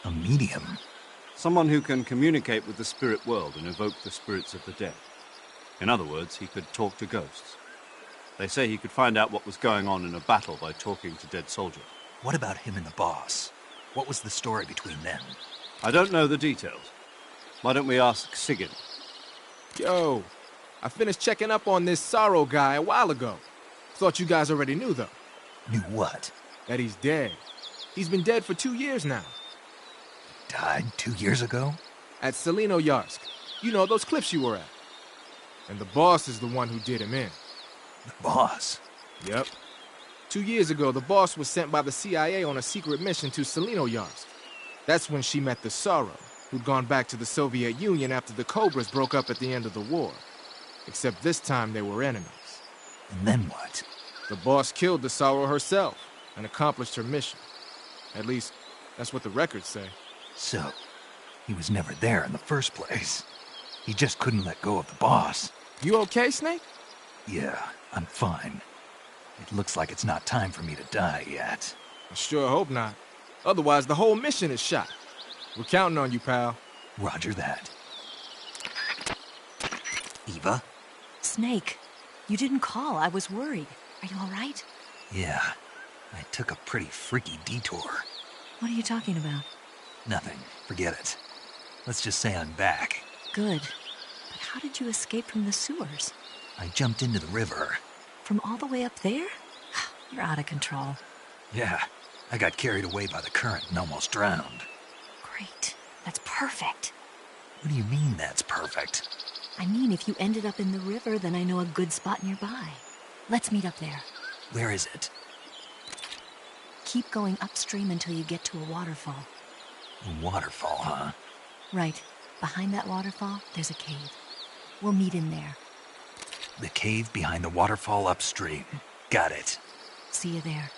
A medium? Someone who can communicate with the spirit world and evoke the spirits of the dead. In other words, he could talk to ghosts. They say he could find out what was going on in a battle by talking to dead soldiers. What about him and the boss? What was the story between them? I don't know the details. Why don't we ask Sigyn? Yo, I finished checking up on this Sorrow guy a while ago. Thought you guys already knew, though. Knew what? That he's dead. He's been dead for 2 years now. Died 2 years ago? At Selino-Yarsk. You know, those cliffs you were at. And the boss is the one who did him in. The boss? Yep. 2 years ago, the boss was sent by the CIA on a secret mission to Selino-Yarsk. That's when she met the Sorrow, who'd gone back to the Soviet Union after the Cobras broke up at the end of the war. Except this time they were enemies. And then what? The boss killed the Sorrow herself and accomplished her mission. At least, that's what the records say. So, he was never there in the first place. He just couldn't let go of the boss. You okay, Snake? Yeah, I'm fine. It looks like it's not time for me to die yet. I sure hope not. Otherwise, the whole mission is shot. We're counting on you, pal. Roger that. Eva? Snake, you didn't call. I was worried. Are you all right? Yeah, I took a pretty freaky detour. What are you talking about? Nothing. Forget it. Let's just say I'm back. Good. But how did you escape from the sewers? I jumped into the river. From all the way up there? You're out of control. Yeah, I got carried away by the current and almost drowned. Great. That's perfect. What do you mean that's perfect? I mean, if you ended up in the river, then I know a good spot nearby. Let's meet up there. Where is it? Keep going upstream until you get to a waterfall. A waterfall, huh? Right. Behind that waterfall, there's a cave. We'll meet in there. The cave behind the waterfall upstream. Got it. See you there.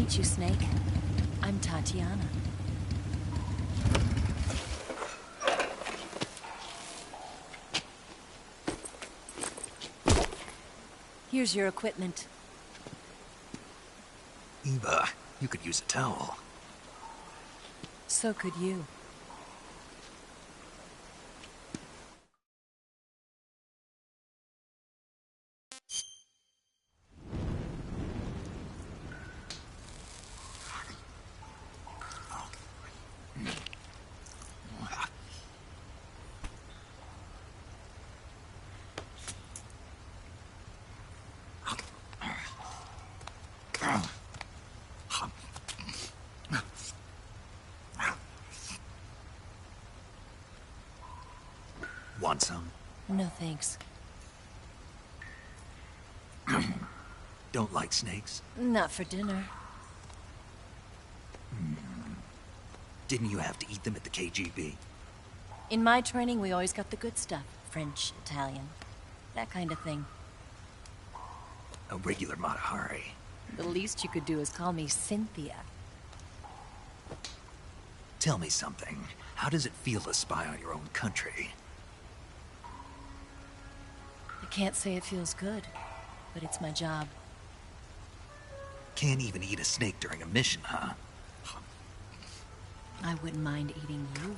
meet you, Snake. I'm Tatiana. Here's your equipment. Eva, you could use a towel. So could you. Want some? No thanks. Don't like snakes? Not for dinner. Didn't you have to eat them at the KGB? In my training, we always got the good stuff. French, Italian, that kind of thing. A regular Mata Hari. The least you could do is call me Cynthia. Tell me something. How does it feel to spy on your own country? I can't say it feels good, but it's my job. Can't even eat a snake during a mission, huh? I wouldn't mind eating you.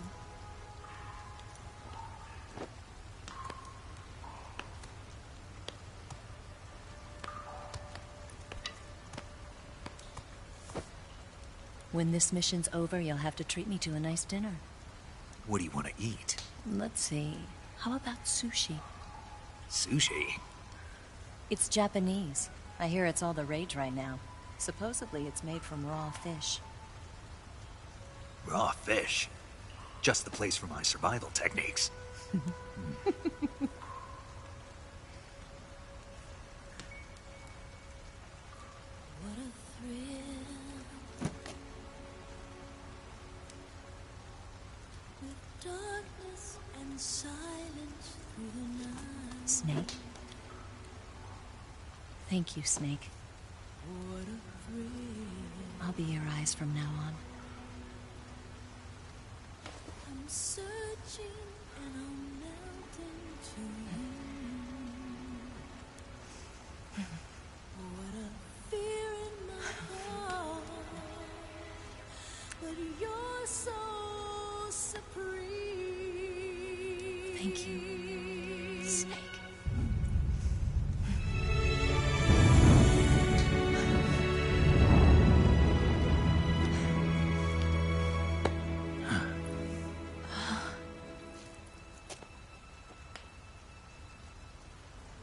When this mission's over, you'll have to treat me to a nice dinner. What do you want to eat? Let's see. How about sushi? Sushi? It's Japanese. I hear it's all the rage right now. Supposedly it's made from raw fish. Raw fish? Just the place for my survival techniques. Snake? Thank you, Snake. I'll be your eyes from now on. I'm searching and I'm melting to you. What a fear in my heart, but you're so supreme. Thank you, Snake.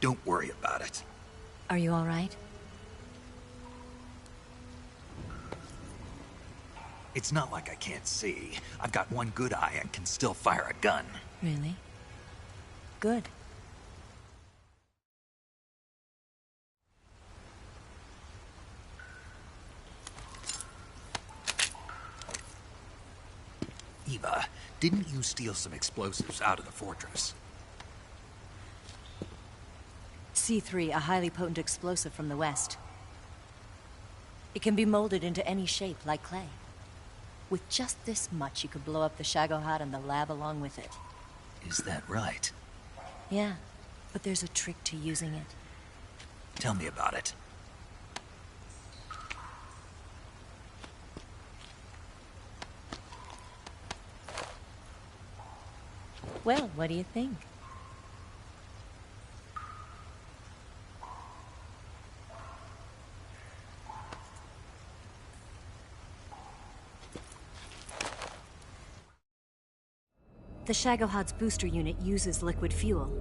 Don't worry about it. Are you all right? It's not like I can't see. I've got one good eye and can still fire a gun. Really? Good. Eva, didn't you steal some explosives out of the fortress? C3, a highly potent explosive from the west. It can be molded into any shape, like clay. With just this much, you could blow up the Shagohod and the lab along with it. Is that right? Yeah, but there's a trick to using it. Tell me about it. Well, what do you think? The Shagohod's booster unit uses liquid fuel.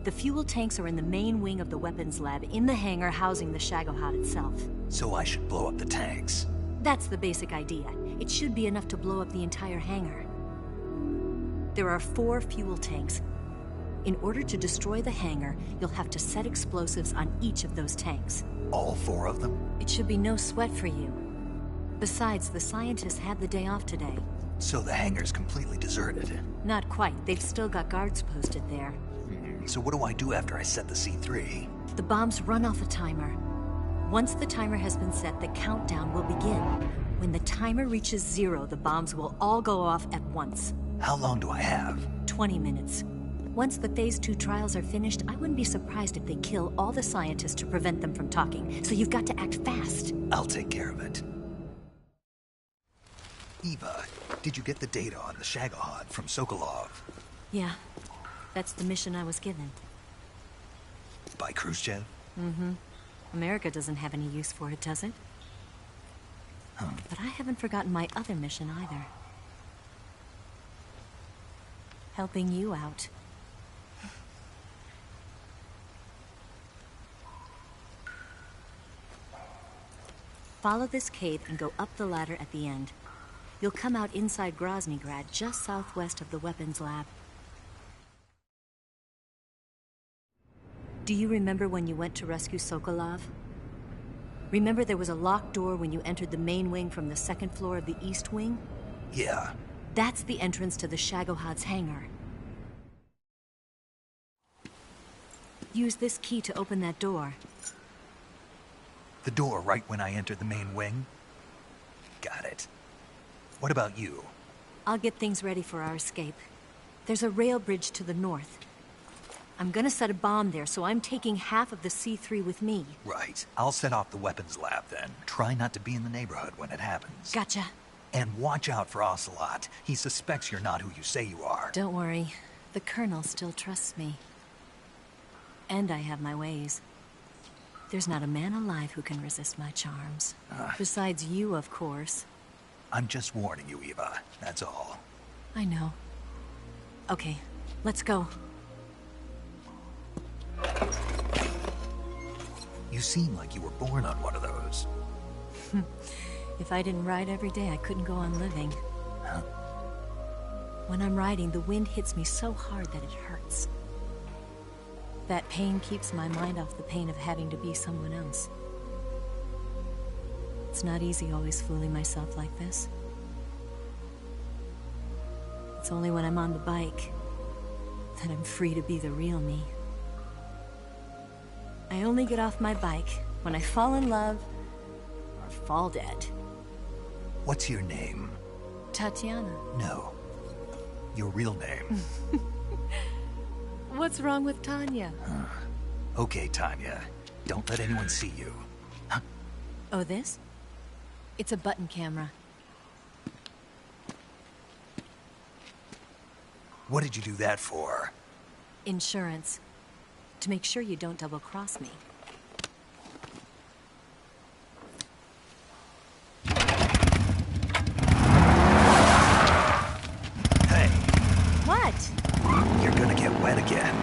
The fuel tanks are in the main wing of the weapons lab in the hangar housing the Shagohod itself. So I should blow up the tanks. That's the basic idea. It should be enough to blow up the entire hangar. There are 4 fuel tanks. In order to destroy the hangar, you'll have to set explosives on each of those tanks. All 4 of them? It should be no sweat for you. Besides, the scientists had the day off today. So the hangar's completely deserted. Not quite. They've still got guards posted there. So what do I do after I set the C3? The bombs run off a timer. Once the timer has been set, the countdown will begin. When the timer reaches 0, the bombs will all go off at once. How long do I have? 20 minutes. Once the Phase 2 trials are finished, I wouldn't be surprised if they kill all the scientists to prevent them from talking, so you've got to act fast. I'll take care of it. Eva, did you get the data on the Shagohod from Sokolov? Yeah, that's the mission I was given. By Khrushchev? Mm-hmm. America doesn't have any use for it, does it? Huh. But I haven't forgotten my other mission either. Helping you out. Follow this cave and go up the ladder at the end. You'll come out inside Groznygrad, just southwest of the weapons lab. Do you remember when you went to rescue Sokolov? Remember there was a locked door when you entered the main wing from the second floor of the east wing? Yeah. That's the entrance to the Shagohod's hangar. Use this key to open that door. The door right when I entered the main wing? Got it. What about you? I'll get things ready for our escape. There's a rail bridge to the north. I'm gonna set a bomb there, so I'm taking half of the C3 with me. Right. I'll set off the weapons lab then. Try not to be in the neighborhood when it happens. Gotcha. And watch out for Ocelot. He suspects you're not who you say you are. Don't worry. The Colonel still trusts me. And I have my ways. There's not a man alive who can resist my charms. Besides you, of course. I'm just warning you, Eva. That's all. I know. Okay, let's go. You seem like you were born on one of those. If I didn't ride every day, I couldn't go on living. Huh? When I'm riding, the wind hits me so hard that it hurts. That pain keeps my mind off the pain of having to be someone else. It's not easy always fooling myself like this. It's only when I'm on the bike that I'm free to be the real me. I only get off my bike when I fall in love or fall dead. What's your name? Tatiana. No. Your real name. What's wrong with Tanya? Okay, Tanya. Don't let anyone see you. Huh? Oh, this? It's a button camera. What did you do that for? Insurance. To make sure you don't double-cross me. Hey. What? You're gonna get wet again.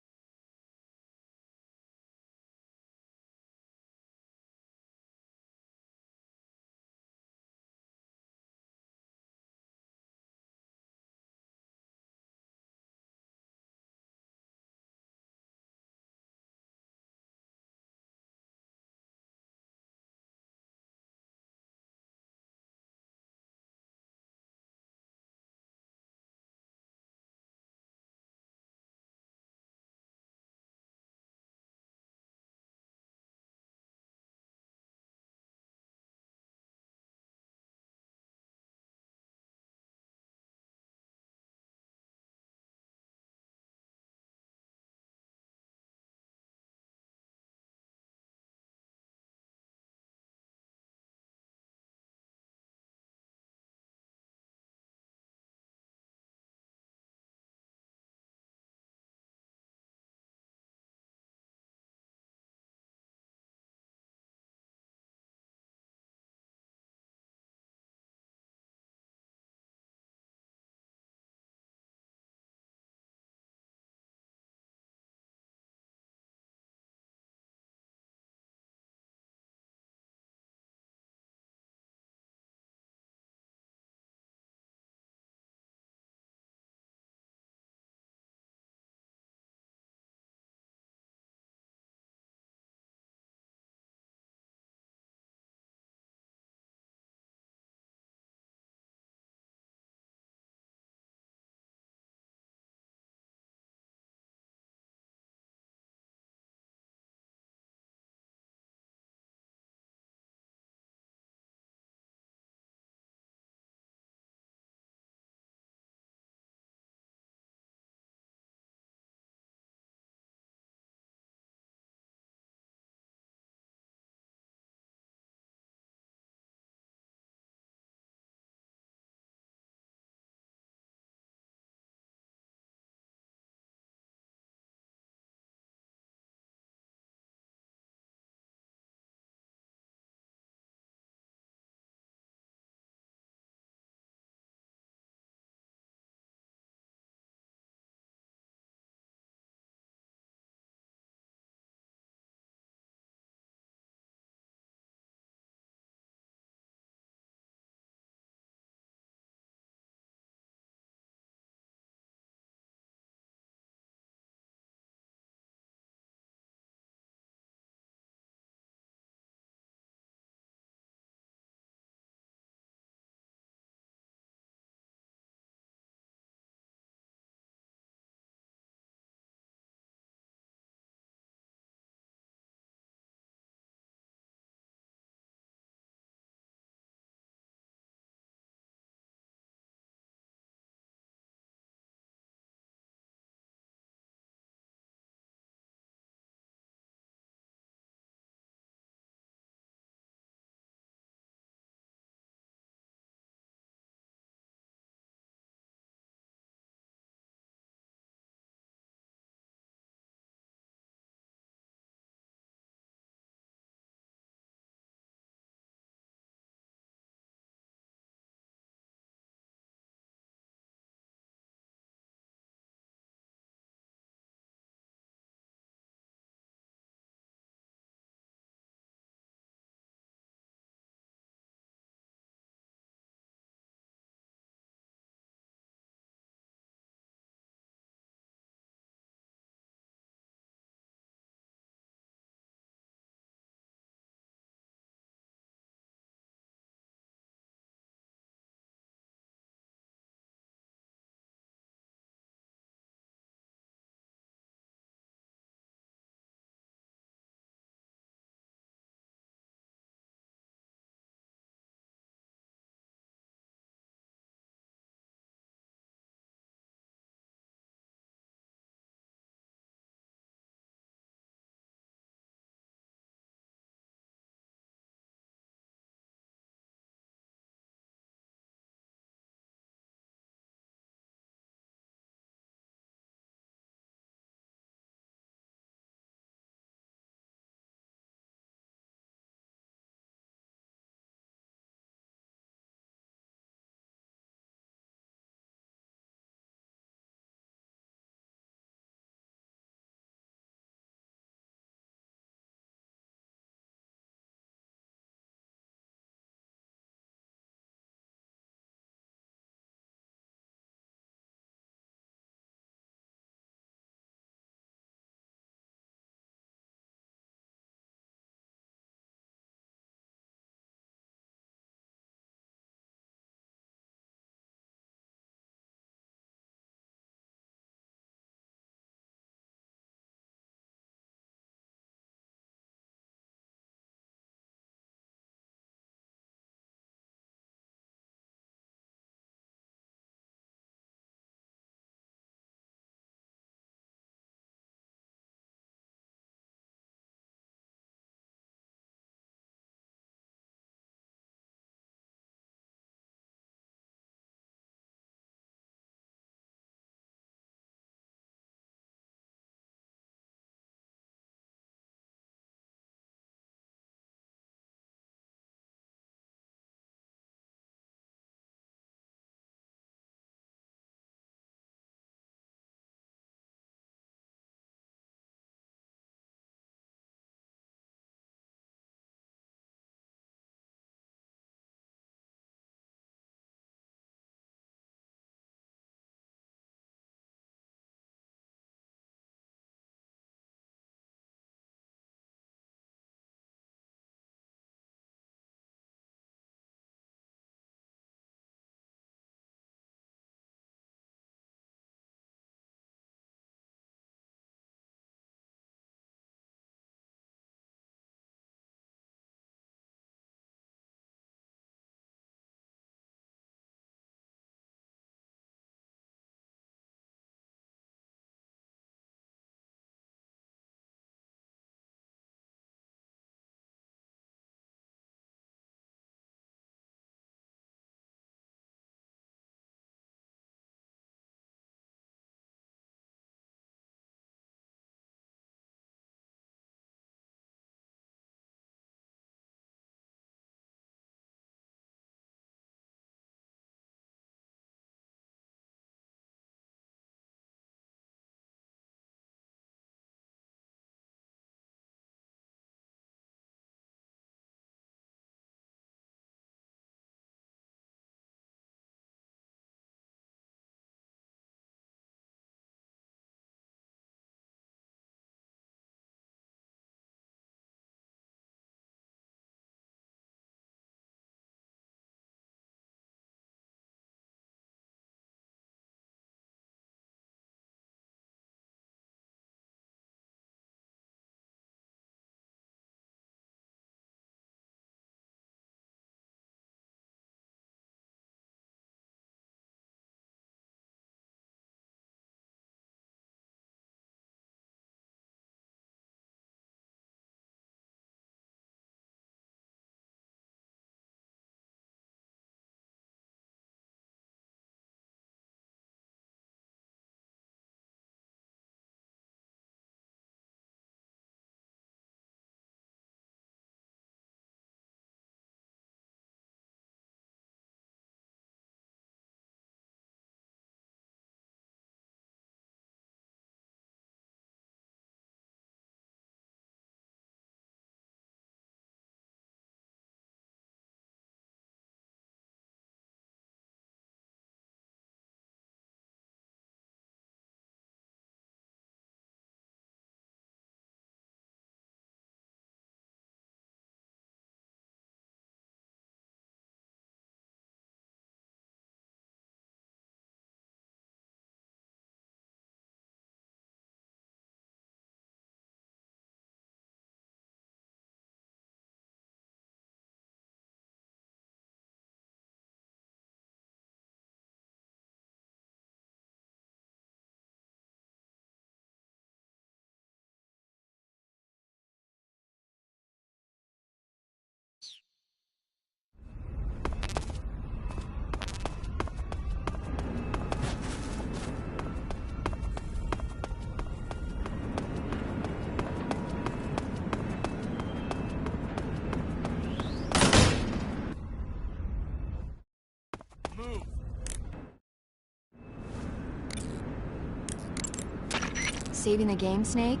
Saving the game, Snake?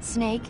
Snake,